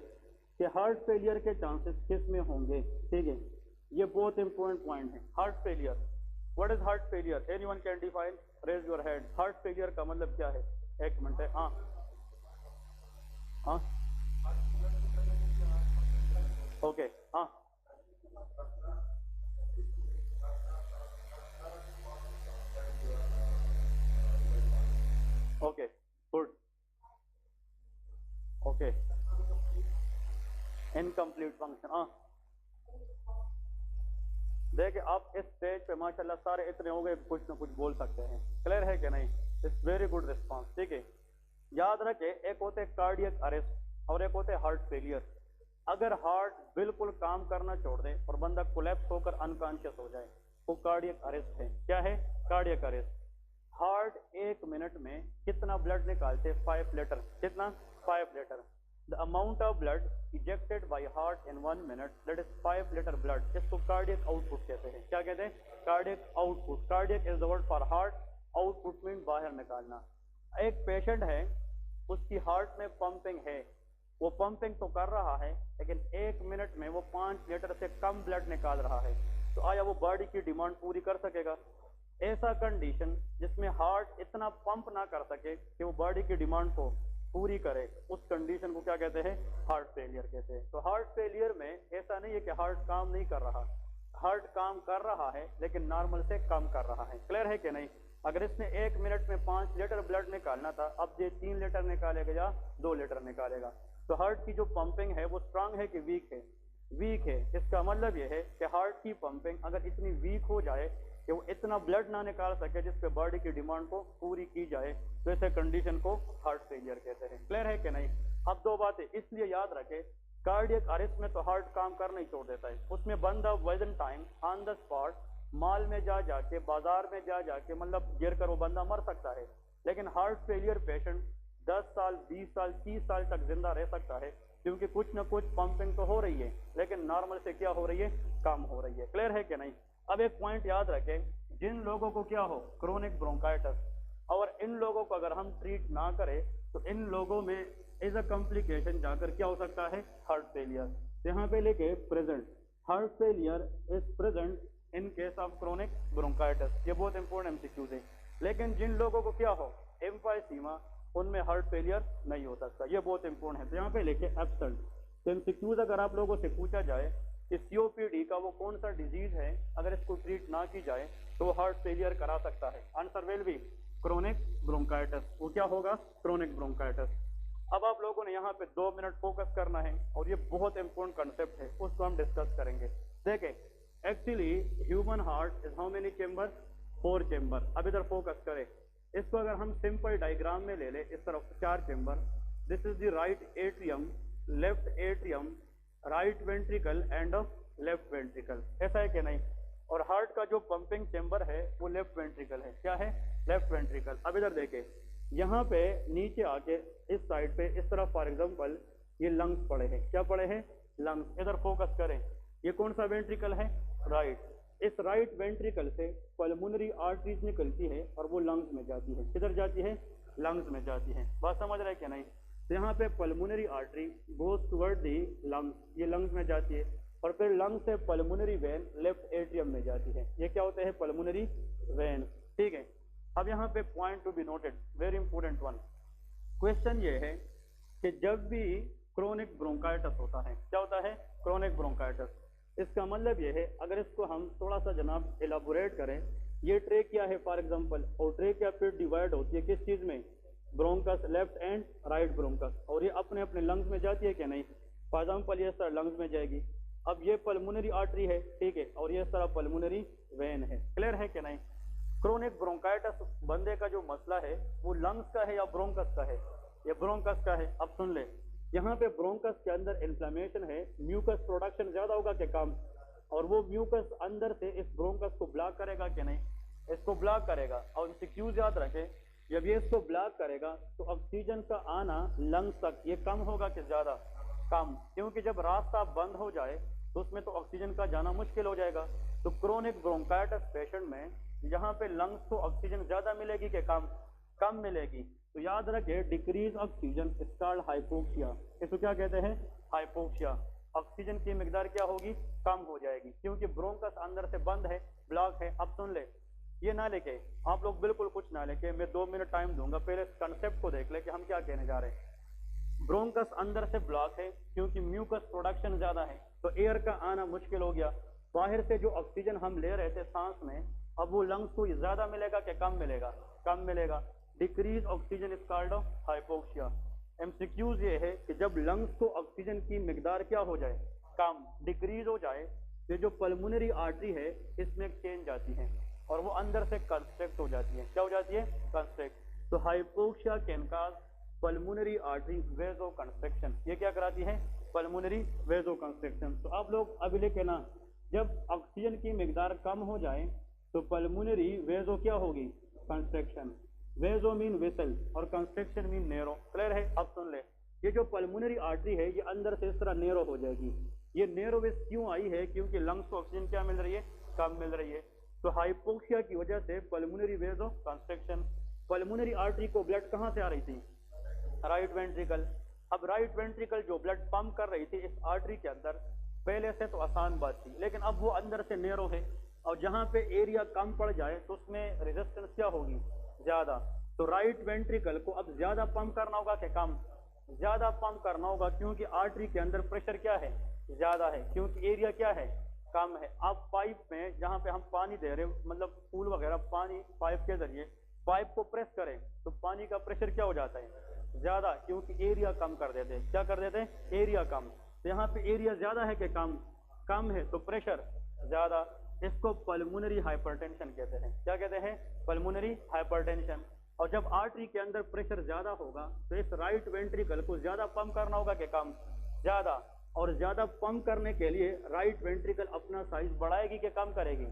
कि हार्ट फेलियर के चांसेस किस में होंगे, ठीक है, ये बहुत इंपॉर्टेंट पॉइंट है। Heart failure, what is heart failure, anyone can define, raise your hand. Heart failure का मतलब क्या है, एक मिनट है, हाँ हाँ ओके हाँ okay good okay incomplete function. हाँ देखिए आप इस स्टेज पे माशाल्लाह सारे इतने हो गए, कुछ ना कुछ बोल सकते हैं, क्लियर है कि नहीं, इट्स वेरी गुड रिस्पांस, ठीक है। याद रखे एक होते कार्डियक अरेस्ट और एक होते हार्ट फेलियर। अगर हार्ट बिल्कुल काम करना छोड़ दे और बंदा कोलैप्स होकर अनकॉन्शियस हो जाए वो कार्डियक अरेस्ट है। क्या है, कार्डियक अरेस्ट। हार्ट 1 मिनट में कितना ब्लड निकालते, 5 लीटर, कितना, 5 litre. The amount of blood ejected by heart in 1 minute that is 5 litre blood, इसको कार्डियक आउटपुट कहते हैं। क्या कहते हैं, cardiac output. Cardiac is the word for heart, output mean बाहर निकालना। एक पेशेंट है उसकी हार्ट में पंपिंग है, वो पंपिंग तो कर रहा है लेकिन 1 मिनट में वो 5 लीटर से कम ब्लड निकाल रहा है, तो आया वो बॉडी की डिमांड पूरी कर सकेगा? ऐसा कंडीशन जिसमें हार्ट इतना पंप ना कर सके कि वो बॉडी की डिमांड को पूरी करे, उस कंडीशन को क्या कहते हैं, हार्ट फेलियर कहते हैं। तो हार्ट फेलियर में ऐसा नहीं है कि हार्ट काम नहीं कर रहा, हार्ट काम कर रहा है लेकिन नॉर्मल से कम कर रहा है, क्लियर है कि नहीं। अगर इसने 1 मिनट में 5 लीटर ब्लड निकालना था, अब ये 3 लीटर निकालेगा या 2 लीटर निकालेगा। तो हार्ट की जो पंपिंग है वो स्ट्रांग है कि वीक है, वीक है। इसका मतलब ये है कि हार्ट की पंपिंग अगर इतनी वीक हो जाए कि वो इतना ब्लड ना निकाल सके जिसपे बॉडी की डिमांड को पूरी की जाए, तो ऐसे कंडीशन को हार्ट फेलियर कहते हैं, क्लियर है कि नहीं। अब 2 बातें इसलिए याद रखें, कार्डियक अरेस्ट में तो हार्ट काम करना ही छोड़ देता है, उसमें बंदा within time on the spot mall में जा जाके, बाजार में जा जाके मतलब गिर कर वो बंदा मर सकता है। लेकिन हार्ट फेलियर पेशेंट 10 साल 20 साल 30 साल तक जिंदा रह सकता है, क्योंकि कुछ ना कुछ पंपिंग तो हो रही है लेकिन नॉर्मल से क्या हो रही है, कम हो रही है, क्लियर है कि नहीं। अब एक पॉइंट याद रखें, जिन लोगों को क्या हो, क्रोनिक ब्रोंकाइटिस, और इन लोगों को अगर हम ट्रीट ना करें तो इन लोगों में एज अ कॉम्प्लिकेशन जाकर क्या हो सकता है, हार्ट फेलियर। यहाँ पे लेके present, heart failure is present in case of chronic bronchitis, ये बहुत इंपॉर्टेंट MCQ है। लेकिन जिन लोगों को क्या हो, एम्फाइसीमा, उनमें हार्ट फेलियर नहीं हो सकता, ये बहुत इंपॉर्टेंट है। तो यहाँ पे लेके एब्सेंट। तो MCQs अगर आप लोगों से पूछा जाए कि COPD का वो कौन सा डिजीज है, अगर इसको ट्रीट ना की जाए तो वो हार्ट फेलियर करा सकता है, answer will be chronic bronchitis. वो क्या होगा, क्रोनिक ब्रोंकाइटिस। अब आप लोगों ने यहाँ पे 2 मिनट फोकस करना है और ये बहुत इंपॉर्टेंट कंसेप्ट है, उसको हम डिस्कस करेंगे। देखें, actually human heart is how many chamber, 4 chamber. अब इधर फोकस करें, इसको अगर हम सिंपल डायग्राम में ले ले, इस तरफ 4 chamber, this is the right atrium, left atrium, right ventricle and left ventricle, ऐसा है कि नहीं। और हार्ट का जो पंपिंग चेंबर है वो लेफ्ट वेंट्रिकल है, क्या है, लेफ्ट वेंट्रिकल। अब इधर देखें, यहाँ पे नीचे आके इस साइड पे इस तरफ फॉर एग्जांपल ये लंग्स पड़े हैं, क्या पड़े हैं, लंग्स। इधर फोकस करें, ये कौन सा वेंट्रिकल है, राइट। इस राइट वेंट्रिकल से पल्मोनरी आर्टरीज निकलती है और वो लंग्स में जाती है, किधर जाती है, लंग्स में जाती है, बात समझ रहे हैं क्या नहीं। तो यहाँ पे pulmonary artery goes toward the lungs, ये लंग्स में जाती है, और फिर लंग्स से पल्मोनरी वेन लेफ्ट एट्रियम में जाती है, ये क्या होते हैं, पल्मोनरी वेन, ठीक है। अब यहाँ पे point to be noted, very important one, question ये है कि जब भी क्रोनिक ब्रोंकाइटिस होता है, क्या होता है, क्रोनिक ब्रोंकाइटिस, इसका मतलब ये है, अगर इसको हम थोड़ा सा जनाब एलाबोरेट करें, ये ट्रेकिया है फॉर एग्जांपल, और ट्रेकिया फिर डिवाइड होती है किस चीज में, bronchus, left and right bronchus, और ये अपने अपने लंग्स में जाती है क्या नहीं। फॉर एग्जांपल ये सर लंग्स में जाएगी, अब ये पल्मोनरी आर्टरी है, ठीक है, और ये सारा पल्मोनरी वेन है। क्लियर है कि नहीं? क्रोनिक ब्रोंकाइटिस बंदे का जो मसला है वो लंग्स का है या ब्रोंकस का है? ये ब्रोंकस का है। अब सुन ले, यहाँ पे ब्रोंकस के अंदर इन्फ्लेमेशन है, म्यूकस प्रोडक्शन ज्यादा होगा कि कम? और वो म्यूकस अंदर से इस ब्रोंकस को ब्लॉक करेगा कि नहीं? इसको ब्लॉक करेगा। और इसे क्यों याद रखें, जब ये इसको ब्लॉक करेगा तो ऑक्सीजन का आना लंग्स तक ये कम होगा कि ज्यादा? कम, क्योंकि जब रास्ता बंद हो जाए तो उसमें तो ऑक्सीजन का जाना मुश्किल हो जाएगा। तो क्रोनिक ब्रोंकाइटिस पेशेंट में यहाँ पे लंग्स को ऑक्सीजन ज्यादा मिलेगी कि कम? कम मिलेगी। तो याद रखे, decrease oxygen is called hypoxia. इसको क्या कहते हैं? हाइपोक्सिया। ऑक्सीजन की मिकदार क्या होगी? कम हो जाएगी, क्योंकि ब्रोंकस अंदर से बंद है, ब्लॉक है। अब सुन ले, ये ना लेके आप लोग बिल्कुल कुछ ना लेके, मैं 2 मिनट टाइम दूंगा, पहले इस कंसेप्ट को देख ले कि हम क्या कहने जा रहे हैं। ब्रोंकस अंदर से ब्लॉक है क्योंकि म्यूकस प्रोडक्शन ज्यादा है, तो एयर का आना मुश्किल हो गया। बाहर से जो ऑक्सीजन हम ले रहे थे सांस में, अब वो लंग्स को ज्यादा मिलेगा कि कम मिलेगा? कम मिलेगा। Decrease oxygen is called hypoxia. MCQs ये है कि जब लंग्स को ऑक्सीजन की मिकदार क्या हो जाए? कम, डिक्रीज हो जाए, ये जो पल्मोनरी आर्टरी है इसमें चेंज आती है और वो अंदर से कंस्ट्रक्ट हो जाती है। क्या हो जाती है? कंस्ट्रक्ट। तो hypoxia can cause pulmonary artery vasoconstriction. ये क्या कराती है? Pulmonary vasoconstriction. तो आप लोग अभी लिखे ना, जब ऑक्सीजन की मिकदार कम हो जाए तो पल्मोनरी वेजो क्या होगी? कंस्ट्रक्शन। वेजो मीन वेसल और कंस्ट्रक्शन मीन नेरो। क्लियर है? अब सुन ले, ये जो पल्मोनरी आर्टरी है ये अंदर से इस तरह नेरो हो जाएगी। ये नेरो वेस क्यों आई है? क्योंकि लंग्स को ऑक्सीजन क्या मिल रही है? कम मिल रही है। तो हाइपोक्सिया की वजह से पल्मोनरी वेजो कंस्ट्रक्शन। पल्मोनरी आर्टरी को ब्लड कहाँ से आ रही थी? Right ventricle. अब राइट वेंट्रिकल जो ब्लड पंप कर रही थी इस आर्टरी के अंदर, पहले से तो आसान बात थी, लेकिन अब वो अंदर से नेरो है और जहां पे एरिया कम पड़ जाए तो उसमें रेजिस्टेंस क्या होगी? ज्यादा। तो राइट वेंट्रिकल को अब ज्यादा पंप करना होगा कि कम? ज्यादा पंप करना होगा, क्योंकि आर्टरी के अंदर प्रेशर क्या है? ज्यादा है, क्योंकि एरिया क्या है? कम है। अब पाइप में जहां पे हम पानी दे रहे हैं, मतलब फूल वगैरह, पानी पाइप के जरिए पाइप को प्रेस करें तो पानी का प्रेशर क्या हो जाता है? ज्यादा, क्योंकि एरिया कम कर देते हैं। क्या कर देते हैं? एरिया कम। तो यहाँ पे एरिया ज्यादा है कि कम? कम है, तो प्रेशर ज्यादा। इसको पल्मोनरी हाइपरटेंशन कहते हैं। क्या कहते हैं? Pulmonary hypertension. और जब आर्टरी के अंदर प्रेशर ज्यादा होगा तो इस राइट वेंट्रिकल को ज्यादा पंप करना होगा कि कम? ज्यादा। और ज्यादा पंप करने के लिए राइट वेंट्रिकल अपना साइज बढ़ाएगी कि कम करेगी?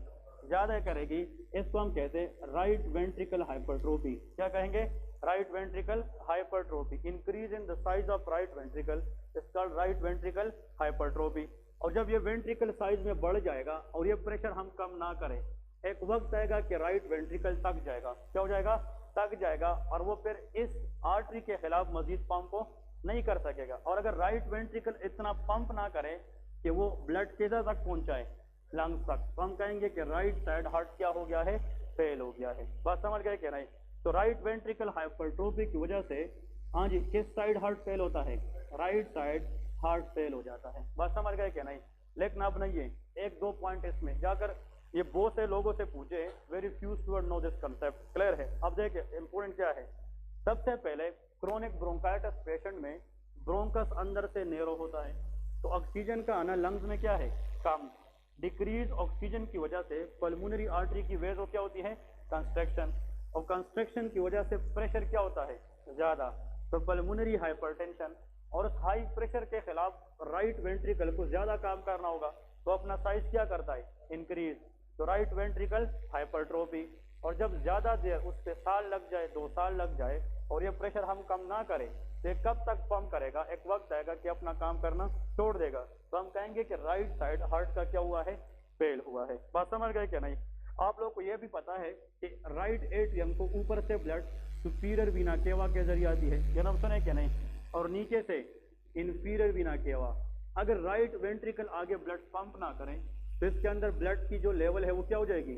ज्यादा करेगी। इसको हम कहते हैं राइट वेंट्रिकल हाइपरट्रोफी। क्या कहेंगे? Right ventricle hypertrophy. Increase in the size of right ventricle is called right ventricle hypertrophy. और जब ये वेंट्रिकल साइज में बढ़ जाएगा और ये प्रेशर हम कम ना करें, एक वक्त आएगा कि राइट वेंट्रिकल तक जाएगा। क्या हो जाएगा? तक जाएगा, और वो फिर इस आर्टरी के खिलाफ मजीद पंप को नहीं कर सकेगा। और अगर राइट वेंट्रिकल इतना पंप ना करे कि वो ब्लड किधर तक पहुंचाए? लंग्स तक, तो हम कहेंगे कि राइट साइड हार्ट क्या हो गया है? फेल हो गया है। बात समझ गए कि नहीं? तो राइट वेंट्रिकल हाइपरट्रोफी की वजह से, हाँ जी, किस साइड हार्ट फेल होता है? राइट साइड हार्ट फेल हो जाता है। बात समझ गए कि नहीं? लेकिन अब नहीं है, एक दो पॉइंट इसमें जाकर ये बहुत से लोगों से पूछे, very few student know this concept. Clear है? अब देखिए इंपोर्टेंट क्या है। सबसे पहले क्रोनिक ब्रोंकाइटिस पेशेंट में ब्रोंकस अंदर से नेरो होता है, तो ऑक्सीजन का आना लंग्स में क्या है? कम। डिक्रीज ऑक्सीजन की वजह से पल्मोनरी आर्टरी की वेज क्या होती है? कंस्ट्रक्शन। और कंस्ट्रक्शन की वजह से प्रेशर क्या होता है? ज्यादा। तो पल्मोनरी हाइपरटेंशन। और उस हाई प्रेशर के खिलाफ राइट वेंट्रिकल को ज्यादा काम करना होगा, तो अपना साइज क्या करता है? इंक्रीज। तो राइट वेंट्रिकल हाइपरट्रोफी। और जब ज्यादा देर, उस पे साल लग जाए, 2 साल लग जाए, और ये प्रेशर हम कम ना करें, तो कब तक पंप करेगा? एक वक्त आएगा कि अपना काम करना छोड़ देगा। तो हम कहेंगे कि राइट साइड हार्ट का क्या हुआ है? फेल हुआ है। बात समझ गए क्या नहीं? आप लोग को यह भी पता है कि राइट एट्रियम को ऊपर से ब्लड सुपीरियर वीना केवा के जरिए आती है, ये नाम सुने क्या नहीं? और नीचे से इंफीरियर वीना केवा। अगर राइट वेंट्रिकल आगे ब्लड पंप ना करें तो इसके अंदर ब्लड की जो लेवल है वो क्या हो जाएगी?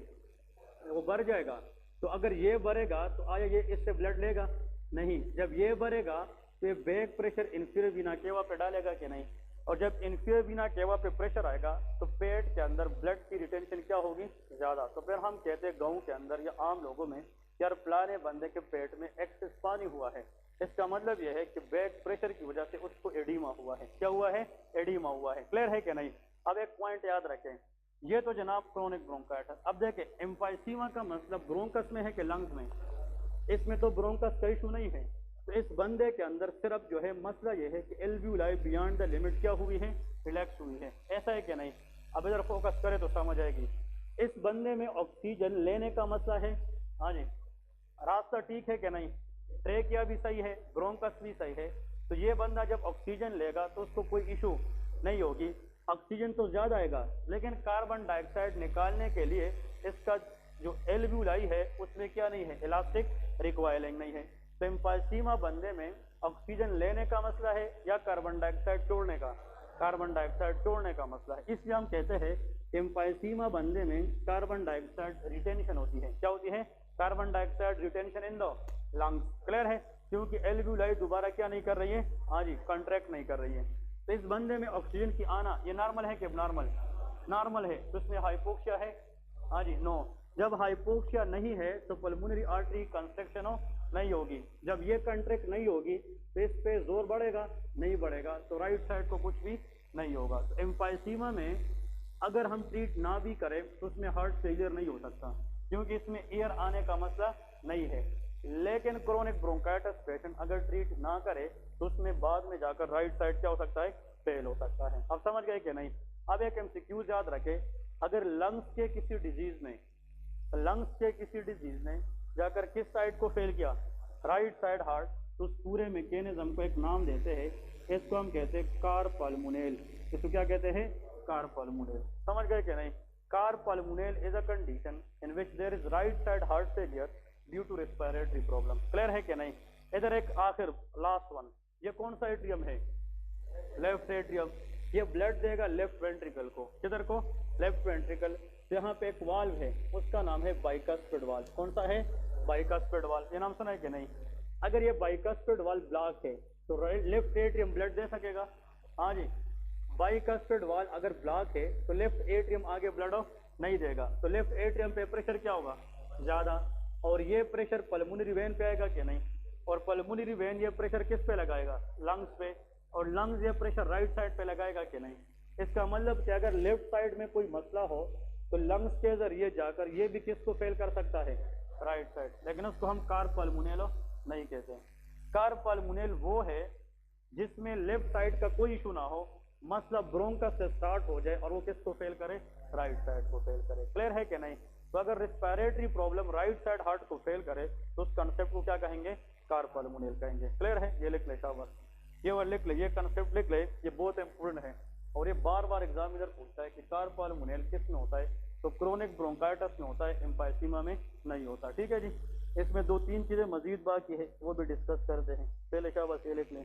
वो बढ़ जाएगा। तो अगर ये बढ़ेगा तो आया ये इससे ब्लड लेगा? नहीं। जब ये बढ़ेगा तो ये बैक प्रेशर इंफीरियर वीना केवा पे डालेगा कि नहीं? और जब इंफीरियर वीना केवा पे प्रेशर आएगा तो पेट के अंदर ब्लड की रिटेंशन क्या होगी? ज्यादा। तो फिर हम कहते हैं गाँव के अंदर या आम लोगों में, यार फलाने बंदे के पेट में एक्सेस पानी हुआ है। इसका मतलब यह है कि बैक प्रेशर की वजह से उसको एडीमा हुआ है। क्या हुआ है? एडीमा हुआ है। क्लियर है कि नहीं? अब एक पॉइंट याद रखें, ये तो जनाब क्रोनिक ब्रोंकाइटिस। अब देखें एम्फाइसीमा का मतलब ब्रोंकस में है कि लंग्स में? इसमें तो ब्रोंकस का इशू नहीं है। तो इस बंदे के अंदर सिर्फ जो है मसला ये है कि एल्वियोलाई बियॉन्ड द लिमिट क्या हुई है, रिलैक्स हुई है। ऐसा है कि नहीं? अब इधर फोकस करें तो समझ आएगी। इस बंदे में ऑक्सीजन लेने का मसला है, हाँ जी, रास्ता ठीक है कि नहीं, ट्रेकिया भी सही है, ब्रोंकस भी सही है। तो ये बंदा जब ऑक्सीजन लेगा तो उसको कोई इशू नहीं होगी, ऑक्सीजन तो ज्यादा आएगा, लेकिन कार्बन डाइऑक्साइड निकालने के लिए इसका जो एल्वियोलाई है उसमें क्या नहीं है, इलास्टिक रिक्वायरिंग नहीं है। तो एम्फाइसीमा बंदे में ऑक्सीजन लेने का मसला है या कार्बन डाइऑक्साइड छोड़ने का? कार्बन डाइऑक्साइड छोड़ने का मसला है। इसलिए हम कहते हैं एम्फाइसीमा बंदे में कार्बन डाइऑक्साइड रिटेंशन होती है। क्या होती है? Carbon dioxide retention in the lungs. Clear है? क्योंकि एल्वियोलाई दोबारा क्या नहीं कर रही है, हाँ जी, कॉन्ट्रैक्ट नहीं कर रही है। तो इस बंदे में ऑक्सीजन की आना ये नॉर्मल है कि एबनॉर्मल? नॉर्मल है। तो इसमें हाइपोक्सिया है, हाँ जी, नो। जब हाइपोक्सिया नहीं है तो पल्मोनरी आर्टरी कंस्ट्रक्शन नहीं होगी। जब ये कंट्रैक्ट नहीं होगी तो इस पे जोर बढ़ेगा नहीं बढ़ेगा, तो राइट साइड को कुछ भी नहीं होगा। तो एम्फाइसीमा में अगर हम ट्रीट ना भी करें तो उसमें हार्ट फेलियर नहीं हो सकता, क्योंकि इसमें एयर आने का मसला नहीं है। लेकिन क्रोनिक ब्रोंकाइटिस पेशेंट अगर ट्रीट ना करे तो उसमें बाद में जाकर राइट साइड क्या हो सकता है, फेल हो सकता है। अब समझ गए कि नहीं? अब एक एमसीक्यू याद रखे, अगर लंग्स के किसी डिजीज ने जाकर किस साइड को फेल किया, राइट साइड हार्ट, तो उस पूरे मैकेनिज्म को एक नाम देते हैं, इसको हम कहते हैं कारपल्मोनेल। इसको क्या कहते हैं? कारपल्मोनेल। समझ गए कि नहीं? Cor pulmonale is a condition in which there is right side heart failure due to respiratory problem. Clear है कि नहीं? इधर एक आखिर लास्ट वन, ये कौन सा एट्रियम है? Left atrium. ये ब्लड देगा लेफ्ट वेंट्रिकल को। किधर को? Left ventricle. तो यहाँ पे एक वाल्व है, उसका नाम है बाइकस्पिड वाल्व। कौन सा है? Bicuspid valve. ये नाम सुना है कि नहीं? अगर ये बाइकस्पिड वाल्व ब्लॉक है तो लेफ्ट एट्रियम ब्लड दे सकेगा? हाँ जी। बाइकस्पिड वाल्व अगर ब्लॉक है तो लेफ्ट एट्रियम आगे ब्लड नहीं देगा, तो लेफ्ट एट्रियम पे प्रेशर क्या होगा, ज्यादा, और ये प्रेशर पल्मोनरी वेन पे आएगा कि नहीं? और पल्मोनरी वेन ये प्रेशर किस पे लगाएगा? लंग्स पे, और लंग्स ये प्रेशर राइट साइड पे लगाएगा कि नहीं? इसका मतलब कि अगर लेफ्ट साइड में कोई मसला हो तो लंग्स के जरिए जाकर ये भी किसको फेल कर सकता है, राइट साइड। लेकिन उसको हम कारपल्मोनेल नहीं कहते। कारपल्मोनेल वो है जिसमें लेफ्ट साइड का कोई इशू ना हो, मसला ब्रोंकस से स्टार्ट हो जाए और वो किसको फेल करे, राइट साइड को फेल करे। क्लियर है कि नहीं? तो अगर respiratory problem right side heart को फेल करे तो उस कंसेप्ट को क्या कहेंगे, कारपल्मोनेल कहेंगे। क्लियर है? ये लिख ले शाबाश, ये वाला लिख ले, ये कंसेप्ट लिख ले, ये बहुत इंपोर्टेंट है और ये बार बार एग्जाम इधर पूछता है कि कारपल्मोनेल किस में होता है, तो क्रोनिक ब्रोंकाइटिस में होता है, एम्फाइसीमा में नहीं होता। ठीक है जी। इसमें दो तीन चीजें मजीद बाकी है, वो भी डिस्कस करते हैं। पहले शाबाश ये लिख लें।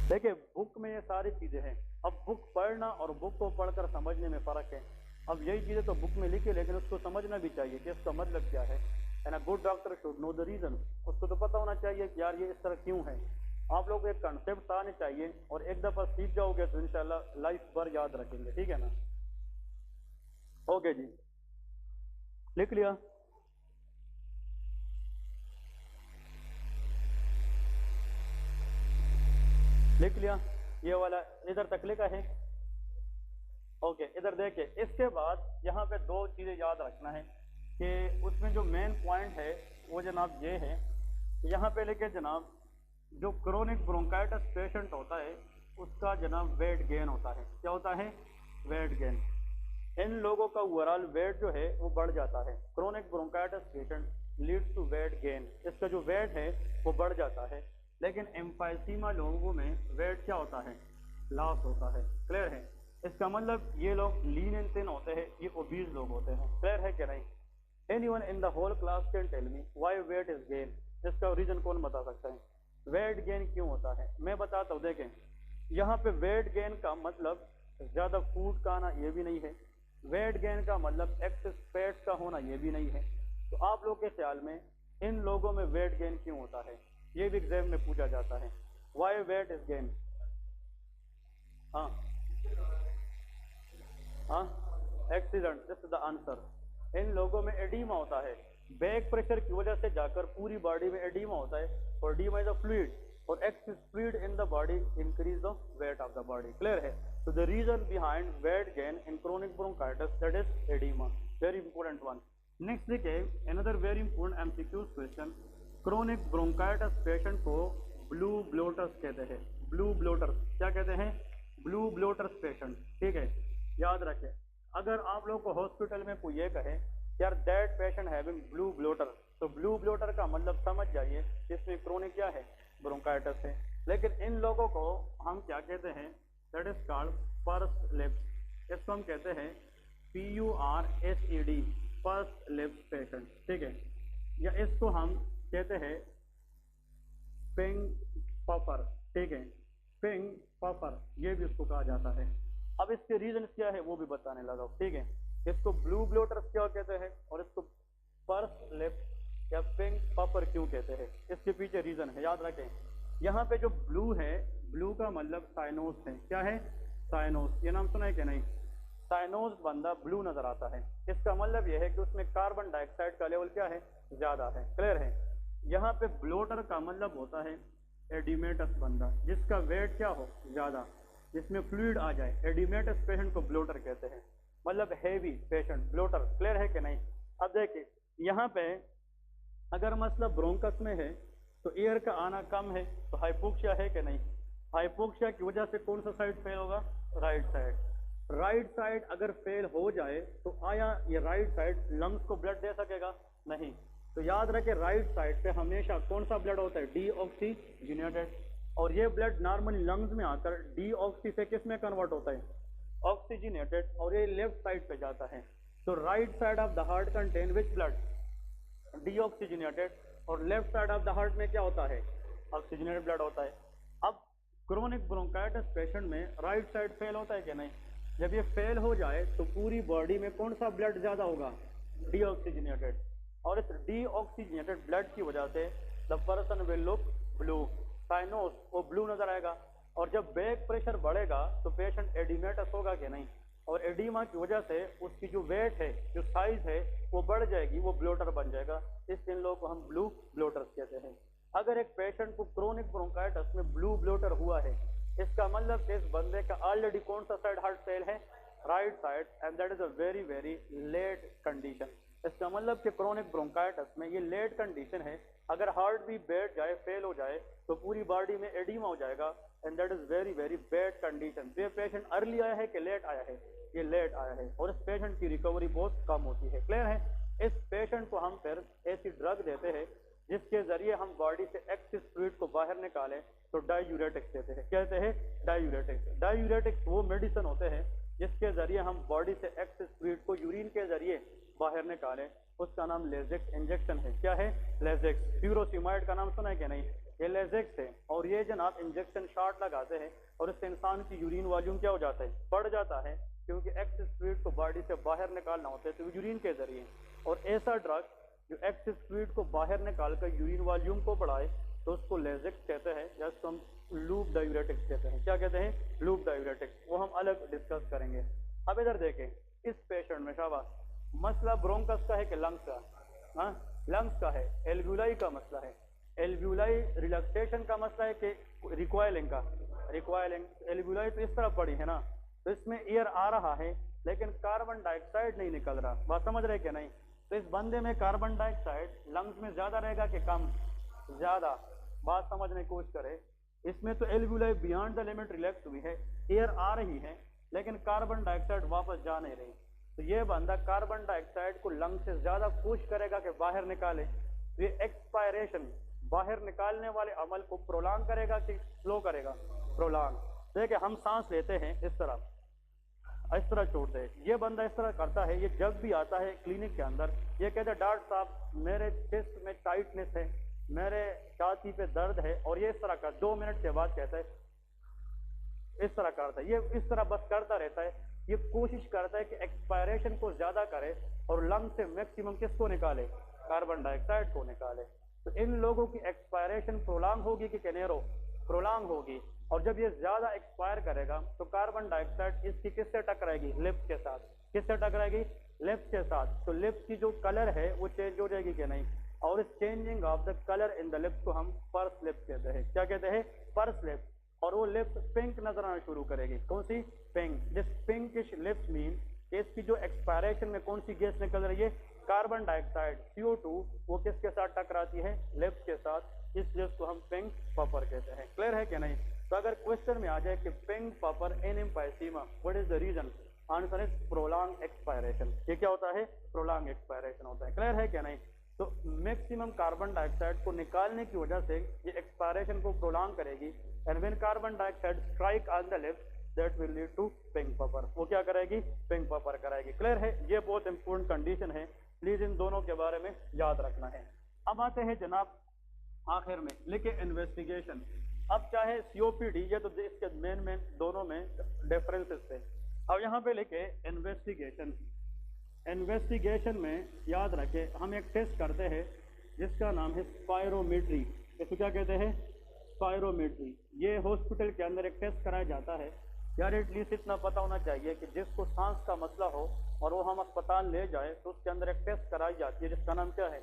देखिए बुक में ये सारी चीजें हैं, अब बुक पढ़ना और बुक को पढ़कर समझने में फर्क है। अब यही चीजें तो बुक में लिखी, लेकिन उसको समझना भी चाहिए कि इसका मतलब क्या है। And a good doctor should know the reason. उसको तो पता होना चाहिए कि यार ये इस तरह क्यों है। आप लोग को एक कंसेप्ट आने चाहिए और एक दफा सीख जाओगे तो इंशाल्लाह लाइफ भर याद रखेंगे। ठीक है ना? ओके जी, लिख लिया? लिख लिया? ये वाला इधर तक लिखा है? ओके, इधर देखिए, इसके बाद यहाँ पे दो चीजें याद रखना है कि उसमें जो मेन पॉइंट है वो जनाब ये है, यहाँ पे लिखे जनाब जो क्रोनिक ब्रोंकाइटिस पेशेंट होता है उसका जनाब वेट गेन होता है। क्या होता है? Wait gain. इन लोगों का ओवरऑल वेट जो है वो बढ़ जाता है। Chronic bronchitis patient leads to weight gain, इसका जो वेट है वो बढ़ जाता है। लेकिन एम्फाइसीमा लोगों में वेट क्या होता है, लॉस होता है। क्लियर है? इसका मतलब ये लोग लीन एंड थिन होते हैं, ये ओबीज लोग होते हैं। क्लियर है कि नहीं? Anyone in the whole class can tell me why weight is gain? इसका रीजन कौन बता सकता है? वेट गेन क्यों होता है मैं बताता हूँ। देखें यहाँ पे वेट गेन का मतलब ज्यादा फूड का आना ये भी नहीं है, वेट गेन का मतलब एक्सेस फैट का होना ये भी नहीं है। तो आप लोग के ख्याल में इन लोगों में वेट गेन क्यों होता है, ये भी एग्जाम में पूछा जाता है। Why weight is gain? हाँ हाँ, accident, this is the answer. इन लोगों में एडीमा होता है, बैक प्रेशर की वजह से जाकर पूरी बॉडी में एडीमा होता है, और एडीमा इज अ फ्लूइड। और excess speed in the body increase the weight of the body. Clear है? तो the reason behind weight gain in chronic bronchitis that is oedema, very important one. Next देखिए another very important MCQs question, chronic bronchitis patient को blue bloaters कहते हैं। Blue bloaters क्या कहते हैं? Blue bloaters patient. ठीक है, याद रखें, अगर आप लोग को हॉस्पिटल में कोई ये कहे यार that patient having blue blotter, तो ब्लू ब्लोटर का मतलब समझ जाइए इसमें क्रोनिक क्या है? ब्रोंकाइटिस है। लेकिन इन लोगों को हम क्या कहते हैं? That is called purse lips. इसको हम कहते हैं PURSED, पर्स लिप्स पेशेंट। ठीक है, या इसको हम कहते हैं पिंग पफर। ठीक है, पिंग पफर ये भी इसको कहा जाता है। अब इसके रीजन क्या है वो भी बताने लगा। ठीक है, इसको ब्लू ब्लोटर्स क्या कहते हैं और इसको पर्स लिप्स या पिंग पफर क्यों कहते हैं, इसके पीछे रीजन है, याद रखें। यहाँ पे जो ब्लू है, ब्लू का मतलब साइनोस है। क्या है? साइनोस। ये नाम सुना है कि नहीं? साइनोस बंदा ब्लू नजर आता है, इसका मतलब यह है कि उसमें कार्बन डाइऑक्साइड का लेवल क्या है? ज्यादा है। क्लियर है? यहाँ पे ब्लोटर का मतलब होता है एडिमेटस बंदा जिसका वेट क्या हो? ज्यादा, जिसमें फ्लूइड आ जाए। एडिमेटस पेशेंट को ब्लोटर कहते हैं, मतलब हैवी पेशेंट, ब्लोटर। क्लियर है कि नहीं? अब देखिए यहाँ पे अगर मसला ब्रोंकस में है तो एयर का आना कम है, तो हाइपोक्सिया है कि नहीं? हाइपोक्सिया की वजह से कौन सा साइड फेल होगा? Right side. राइट साइड अगर फेल हो जाए तो आया ये राइट साइड लंग्स को ब्लड दे सकेगा? नहीं। तो याद रखे राइट साइड पे हमेशा कौन सा ब्लड होता है? डीऑक्सीजनेटेड। और ये ब्लड नॉर्मली लंग्स में आकर डीऑक्सी से किस में कन्वर्ट होता है? ऑक्सीजनेटेड, और ये लेफ्ट साइड पे जाता है। तो right side of the heart contain which blood? Deoxygenated. और left side of the heart में क्या होता है? ऑक्सीजनेटेड ब्लड होता है। अब क्रोनिक ब्रोंकाइटिस पेशेंट में राइट साइड फेल होता है कि नहीं? जब ये फेल हो जाए तो पूरी बॉडी में कौन सा ब्लड ज्यादा होगा? डीऑक्सीजनेटेड। और इस डीऑक्सीजनेटेड ब्लड की वजह से the person will look blue, cyanosis वो ब्लू नजर आएगा। और जब बैक प्रेशर बढ़ेगा तो पेशेंट एडिमेटस होगा कि नहीं? और एडिमा की वजह से उसकी जो वेट है, जो साइज है वो बढ़ जाएगी, वो ब्लोटर बन जाएगा। इस इन लोगों को हम ब्लू ब्लोटर्स कहते हैं। अगर एक पेशेंट को क्रोनिक ब्रोंकाइटिस में ब्लू ब्लोटर हुआ है, इसका मतलब इस बंदे का ऑलरेडी कौन सा साइड हार्ट फेल है? Right side, and that is a very very late condition. इसका मतलब कि क्रोनिक ब्रोंकाइटिस में ये लेट कंडीशन है। अगर हार्ट भी बैठ जाए, फेल हो जाए, तो पूरी बॉडी में एडिमा हो जाएगा, and that is very very bad condition. ये पेशेंट अर्ली आया है कि लेट आया है? ये लेट आया है, और इस पेशेंट की रिकवरी बहुत कम होती है। क्लियर है? इस पेशेंट को हम फिर ऐसी ड्रग देते हैं जिसके जरिए हम बॉडी से एक्सेस फ्लूइड को बाहर निकालें, तो डायूरेटिक्स देते हैं। कहते हैं डायूरेटिक्स। डायूरेटिक्स वो मेडिसिन होते हैं जिसके जरिए हम बॉडी से एक्सेस फ्लूइड को यूरिन के जरिए बाहर निकालें, उसका नाम लेजेक्स इंजेक्शन है। क्या है? लेजेक्स। फ्यूरोसिमाइड का नाम सुना है कि नहीं? ये लेजेक्स है। और ये जनाब इंजेक्शन शॉट लगाते हैं और इससे इंसान की यूरिन वॉल्यूम क्या हो जाता है? बढ़ जाता है, क्योंकि एक्सेस फ्लूइड को बॉडी से बाहर निकालना होता है तो यूरिन के जरिए। और ऐसा ड्रग जो एक्सेस फ्लूइड को बाहर निकाल कर यूरिन वॉल्यूम को बढ़ाए तो उसको लेजेक्स कहते हैं, या उसको हम लूप डायूरेटिक्स कहते हैं। क्या कहते हैं? Loop diuretics. वो हम अलग डिस्कस करेंगे। अब इधर देखें, इस पेशेंट में शाबाश, मसला ब्रोंकस का है कि लंग्स का? हाँ, लंग्स का है। एल्व्यूलाई का मसला है। एल्व्यूलाई रिलैक्सेशन का मसला है कि रिकॉइलिंग का? रिकॉइलिंग। एल्व्यूलाई तो इस तरह पड़ी है ना, तो इसमें एयर आ रहा है लेकिन कार्बन डाइऑक्साइड नहीं निकल रहा। बात समझ रहे कि नहीं? तो इस बंदे में कार्बन डाइऑक्साइड लंग्स में ज्यादा रहेगा कि कम? ज्यादा। बात समझने की कोशिश करें। इसमें तो alveoli beyond the limit relax हुई है, एयर आ रही है लेकिन कार्बन डाइऑक्साइड वापस जा नहीं रही। तो ये बंदा कार्बन डाइऑक्साइड को लंग से ज्यादा कोशिश करेगा कि बाहर निकाले। तो ये एक्सपायरेशन, बाहर निकालने वाले अमल को प्रोलॉन्ग करेगा कि स्लो करेगा? प्रोलॉन्ग। देखिए हम सांस लेते हैं इस तरह छोड़ते हैं, ये बंदा इस तरह करता है। ये जब भी आता है क्लिनिक के अंदर, ये कहता है डॉक्टर साहब मेरे चेस्ट में टाइटनेस है, मेरे छाती पे दर्द है, और ये इस तरह का 2 मिनट के बाद कहता है, इस तरह करता है। ये इस तरह बस करता रहता है। ये कोशिश करता है कि एक्सपायरेशन को ज्यादा करे और लंग से मैक्सिमम किसको निकाले? कार्बन डाइऑक्साइड को निकाले। तो इन लोगों की एक्सपायरेशन प्रोलॉन्ग होगी कि कैनेरो? प्रोलॉन्ग होगी। और जब ये ज्यादा एक्सपायर करेगा तो कार्बन डाइऑक्साइड इसकी किससे टकराएगी? लिप्स के साथ। किससे टकराएगी? लिप्स के साथ। तो लिप्स की जो कलर है वो चेंज हो जाएगी कि नहीं? और इस changing of the colour in the lips को हम पर्स लिप्स कहते हैं। क्या कहते हैं? Purse lips. और वो लिप्स पिंक नजर आना शुरू करेगी। कौन सी? Pink. This pinkish lips mean इसकी जो एक्सपायरेशन में कौन सी गैस निकल रही है? Carbon dioxide CO2। वो किसके साथ टकराती है? लिप्स के साथ। इस लिप्स को हम पिंक पपर कहते हैं। क्लियर है कि नहीं? तो अगर क्वेश्चन में आ जाए कि pink puffer in emphysema what is the reason, answer is prolong expiration. ये क्या होता है? प्रोलॉन्ग एक्सपायरेशन होता है। क्लियर है क्या नहीं? तो मैक्सिमम कार्बन डाइऑक्साइड को निकालने की वजह से ये एक्सपायरेशन को प्रोलॉन्ग करेगी। And when carbon dioxide strike on the lips that will lead to pink puffer. वो क्या करेगी? पिंक पपर कराएगी। क्लियर है? ये बहुत इंपॉर्टेंट कंडीशन है, प्लीज इन दोनों के बारे में याद रखना है। अब आते हैं जनाब आखिर में लिखे इन्वेस्टिगेशन। अब चाहे COPD, ये तो इसके मेन दोनों में डिफरेंसेस थे। अब यहाँ पे लिखे इन्वेस्टिगेशन। इन्वेस्टिगेशन में याद रखे हम एक टेस्ट करते हैं जिसका नाम है स्पायरोमेट्री। इसको क्या कहते हैं? स्पायरोमेट्री। ये हॉस्पिटल के अंदर एक टेस्ट कराया जाता है। यार एटलीस्ट इतना पता होना चाहिए कि जिसको सांस का मसला हो और वो हम अस्पताल ले जाए तो उसके अंदर एक टेस्ट कराई जाती है जिसका नाम क्या है?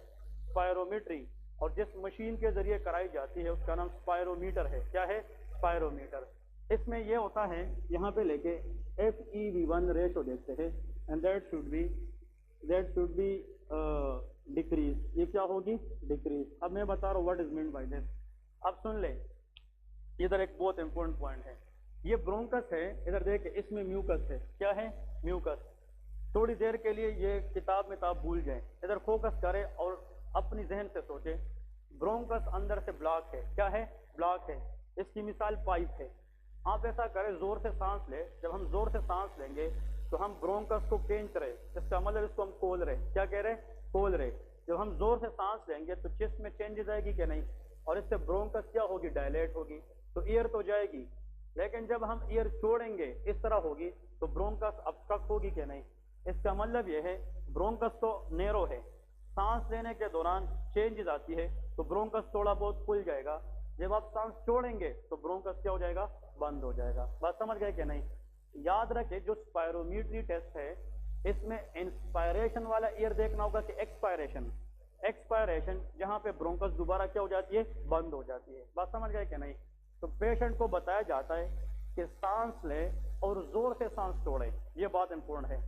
स्पायरोमेट्री। और जिस मशीन के जरिए कराई जाती है उसका नाम स्पायरोमीटर है। क्या है? स्पायरोमीटर। इसमें ये होता है, यहाँ पे लेके FeV1 रेशो देखते हैं and that should be decrease. ये क्या होगी? डिक्रीज। अब मैं बता रहा हूँ what is mean by this. अब सुन ले, इधर एक बहुत इंपॉर्टेंट पॉइंट है। ये ब्रोंकस है, इधर देख इसमें म्यूकस है। क्या है? म्यूकस। थोड़ी देर के लिए ये किताब में आप भूल जाए, इधर फोकस करें और अपनी जहन से सोचे। ब्रोंकस अंदर से ब्लॉक है। क्या है? ब्लॉक है। इसकी मिसाल पाइप है। आप ऐसा करें, जोर से सांस ले। जब हम जोर से सांस लेंगे तो हम ब्रोंकस को खींच रहे, इसका मतलब इसको हम खोल रहे। क्या कह रहे? खोल रहे। जब हम जोर से सांस लेंगे तो चेस्ट में चेंजेस आएगी कि नहीं? और इससे ब्रोंकस क्या होगी? डायलेट होगी, तो एयर तो जाएगी। लेकिन जब हम एयर छोड़ेंगे इस तरह होगी तो ब्रोंकस अब्स्ट्रक्ट होगी कि नहीं? इसका मतलब यह है ब्रोंकस तो नैरो है, सांस लेने के दौरान चेंजेस आती है तो ब्रोंकस थोड़ा बहुत खुल जाएगा। जब आप सांस छोड़ेंगे तो ब्रोंकस क्या हो जाएगा? बंद हो जाएगा। बात समझ गए कि नहीं? याद रखे जो स्पायरोमेट्री टेस्ट है इसमें इंस्पायरेशन वाला एयर देखना होगा कि एक्सपायरेशन। एक्सपायरेशन जहां पे ब्रोंकस दोबारा क्या हो जाती है? बंद हो जाती है। बात समझ गए कि नहीं? तो पेशेंट को बताया जाता है कि सांस ले और जोर से सांस छोड़े। ये बात इंपॉर्टेंट है।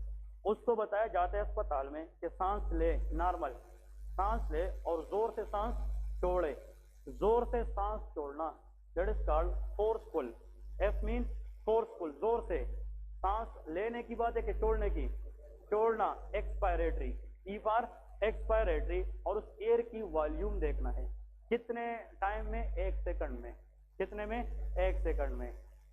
उसको बताया जाता है अस्पताल में कि सांस ले, नॉर्मल सांस ले और जोर से सांस छोड़े। जोर से सांस छोड़ना that is called forceful. F mean forceful. जोर से सांस लेने की बात है कि छोड़ने की? छोड़ना। एक्सपायरेटरी। E for expiratory. और उस एयर की वॉल्यूम देखना है कितने टाइम में? 1 सेकंड में। कितने में? 1 सेकंड में।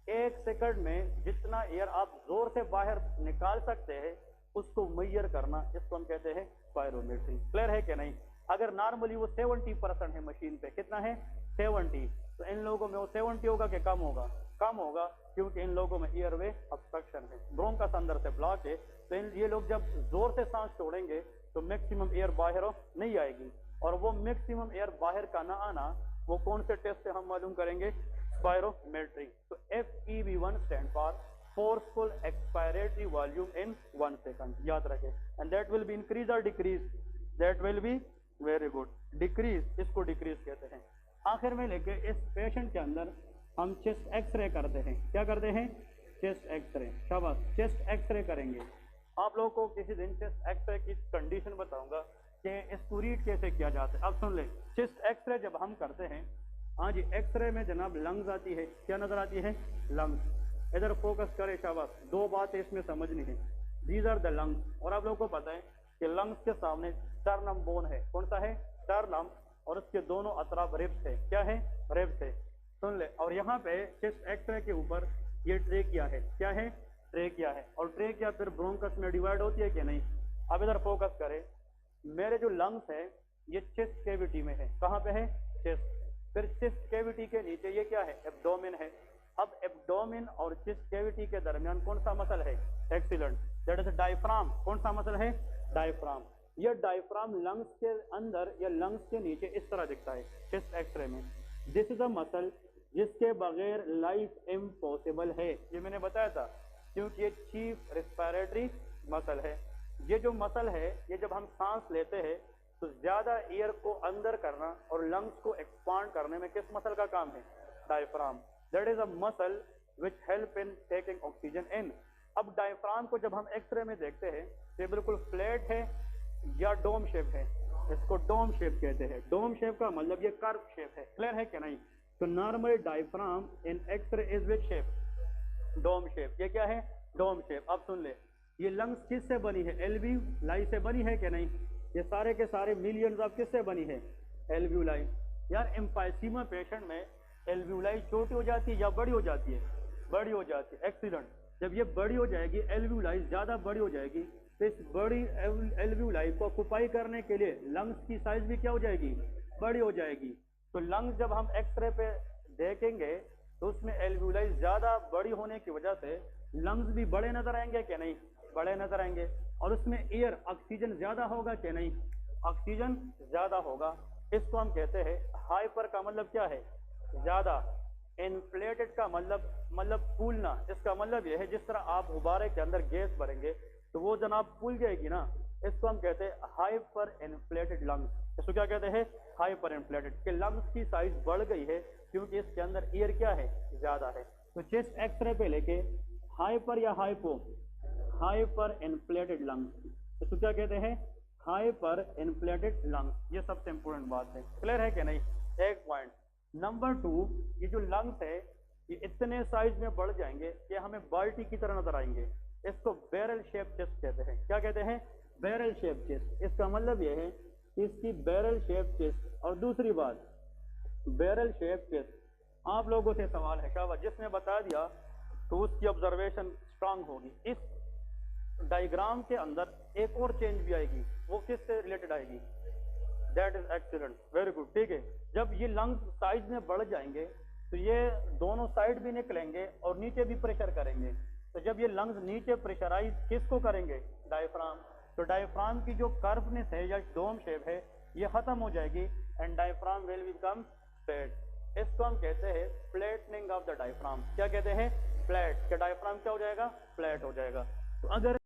1 सेकंड में जितना एयर आप जोर से बाहर निकाल सकते हैं उसको मेजर करना, इसको हम कहते हैं स्पायरोमेट्री। क्लियर है कि नहीं? अगर नॉर्मली वो 70% है मशीन पे, कितना है? 70। तो इन लोगों में वो 70 होगा कि कम होगा? कम होगा, क्योंकि इन लोगों में एयरवे ऑब्स्ट्रक्शन है, ब्रोंकस अंदर से ब्लॉक है। तो ये लोग जब जोर से सांस छोड़ेंगे तो मैक्सिमम एयर बाहर नहीं आएगी। और वो मैक्सिमम एयर बाहर का ना आना वो कौन से टेस्ट से हम मालूम करेंगे? स्पायरोमेट्री। तो FeV1 stand for forceful expiratory volume in 1 second। याद रखें। And that will be increase और decrease? That will be very good decrease. इसको डिक्रीज कहते हैं। आखिर में लेके इस पेशेंट के अंदर हम चेस्ट एक्सरे करते हैं। क्या करते हैं? Chest x ray. शाबाश, चेस्ट एक्सरे करेंगे। आप लोगों को किसी दिन चेस्ट एक्सरे की कंडीशन बताऊंगा कि इसको रीड कैसे किया जाता है। अब सुन ले, चेस्ट एक्सरे जब हम करते हैं, हाँ जी, एक्सरे में जनाब लंग्स आती है। क्या नजर आती है? लंग्स। इधर फोकस करें, शाबाश। 2 बातें इसमें समझनी है। These are the lungs. और आप लोगों को पता है कि लंग्स के सामने स्टर्नम बोन है। कौन सा है? स्टर्नम। और उसके दोनों अतराफ रिब्स है। क्या है? रिब्स है। सुन ले। और यहाँ पे चेस्ट एक्सरे के ऊपर ये ट्रेकिया है। क्या है? ट्रेकिया है। और ट्रेकिया फिर ब्रोंकस में डिवाइड होती है कि नहीं? अब इधर फोकस करें। मेरे जो लंग्स है ये चेस्ट कैविटी में है। कहाँ पे है? चेस्ट। फिर चेस्ट कैविटी के नीचे ये क्या है? एब्डोमेन है। अब एब्डोमेन और चेस्ट कैविटी के दरमियान कौन सा मसल है? Excellent, that is diaphragm. कौन सा मसल है? डायफ्राम। ये डायफ्राम लंग्स के अंदर या लंग्स के नीचे इस तरह दिखता है चेस्ट एक्सरे में। दिस इज अ मसल जिसके बगैर लाइफ इम्पॉसिबल है। ये मैंने बताया था, क्योंकि ये चीफ रेस्पिरेटरी मसल है। ये जो मसल है ये जब हम सांस लेते हैं तो ज्यादा एयर को अंदर करना और लंग्स को एक्सपांड करने में किस मसल का काम है? Diaphragm. That is a muscle which help in taking oxygen in. अब डायफ्राम को जब हम एक्सरे में देखते हैं तो ये बिल्कुल फ्लैट है या डोम शेप है? इसको डोम शेप कहते हैं। डोम शेप का मतलब ये कर्व शेप है। क्लियर है क्या नहीं? तो normal diaphragm in x ray is which shape? Dome shape. ये क्या है? Dome shape. अब सुन ले, ये लंग्स किससे बनी है? एल्वियोलाई से बनी है क्या नहीं? ये सारे के सारे मिलियंस ऑफ किससे बनी है? एल्वियोलाई। यार एम्फाइसीमा पेशेंट में एल्वियोलाई छोटी हो जाती है या बड़ी हो जाती है? बड़ी हो जाती है। एक्सीडेंट, जब ये बड़ी हो जाएगी, एल्वियोलाई ज्यादा बड़ी हो जाएगी, तो इस बड़ी एल्वियोलाई को ऑक्युपाई करने के लिए लंग्स की साइज भी क्या हो जाएगी? बड़ी हो जाएगी। तो लंग्स जब हम एक्सरे पे देखेंगे तो उसमें एल्वियोलाई ज्यादा बड़ी होने की वजह से लंग्स भी बड़े नजर आएंगे क्या नहीं? बड़े नजर आएंगे। और उसमें एयर ऑक्सीजन ज्यादा होगा क्या नहीं? ऑक्सीजन ज्यादा होगा। इसको हम कहते हैं हाइपर का मतलब क्या है? ज्यादा। इन्फ्लेटेड का मतलब फूलना। इसका मतलब यह है जिस तरह आप गुब्बारे के अंदर गैस भरेंगे तो वो जनाब फूल जाएगी ना, इसको हम कहते हैं हाइपर इन्फ्लेटेड लंग्स। इसको क्या कहते हैं? Hyper inflated. के लंग्स की साइज बढ़ गई है क्योंकि इसके अंदर एयर क्या है? ज्यादा है। तो चेस्ट एक्सरे पे लेके हाइपर या हाइपो? Hyper inflated lungs. इसको क्या कहते हैं? Hyper inflated lungs. ये सबसे इंपॉर्टेंट बात है। क्लियर है कि नहीं? एक पॉइंट। नंबर 2, ये जो लंग्स है ये इतने साइज में बढ़ जाएंगे कि हमें बाल्टी की तरह नजर आएंगे। इसको बैरल शेप चेस्ट कहते हैं। क्या कहते हैं? Barrel shape chest. इसका मतलब यह है कि इसकी बैरल शेप चेस्ट। और दूसरी बात, बैरल शेप चेस्ट, आप लोगों से सवाल है क्या? जिसने बता दिया तो उसकी ऑब्जर्वेशन स्ट्रांग होगी। इस डायग्राम के अंदर एक और चेंज भी आएगी, वो किससे रिलेटेड आएगी? That is accident. Very good. ठीक है, जब ये लंग्स साइज में बढ़ जाएंगे तो ये दोनों साइड भी निकलेंगे और नीचे भी प्रेशर करेंगे। तो जब ये लंग्स नीचे प्रेशराइज किसको करेंगे? डायफ्राम। तो डायफ्राम की जो कर्वनेस है या डोम शेप है ये खत्म हो जाएगी and diaphragm will become flat. इसको हम कहते हैं फ्लैटनिंग ऑफ द डायफ्राम। क्या कहते हैं? फ्लैट। क्या डायफ्राम क्या हो जाएगा? फ्लैट हो जाएगा। तो अगर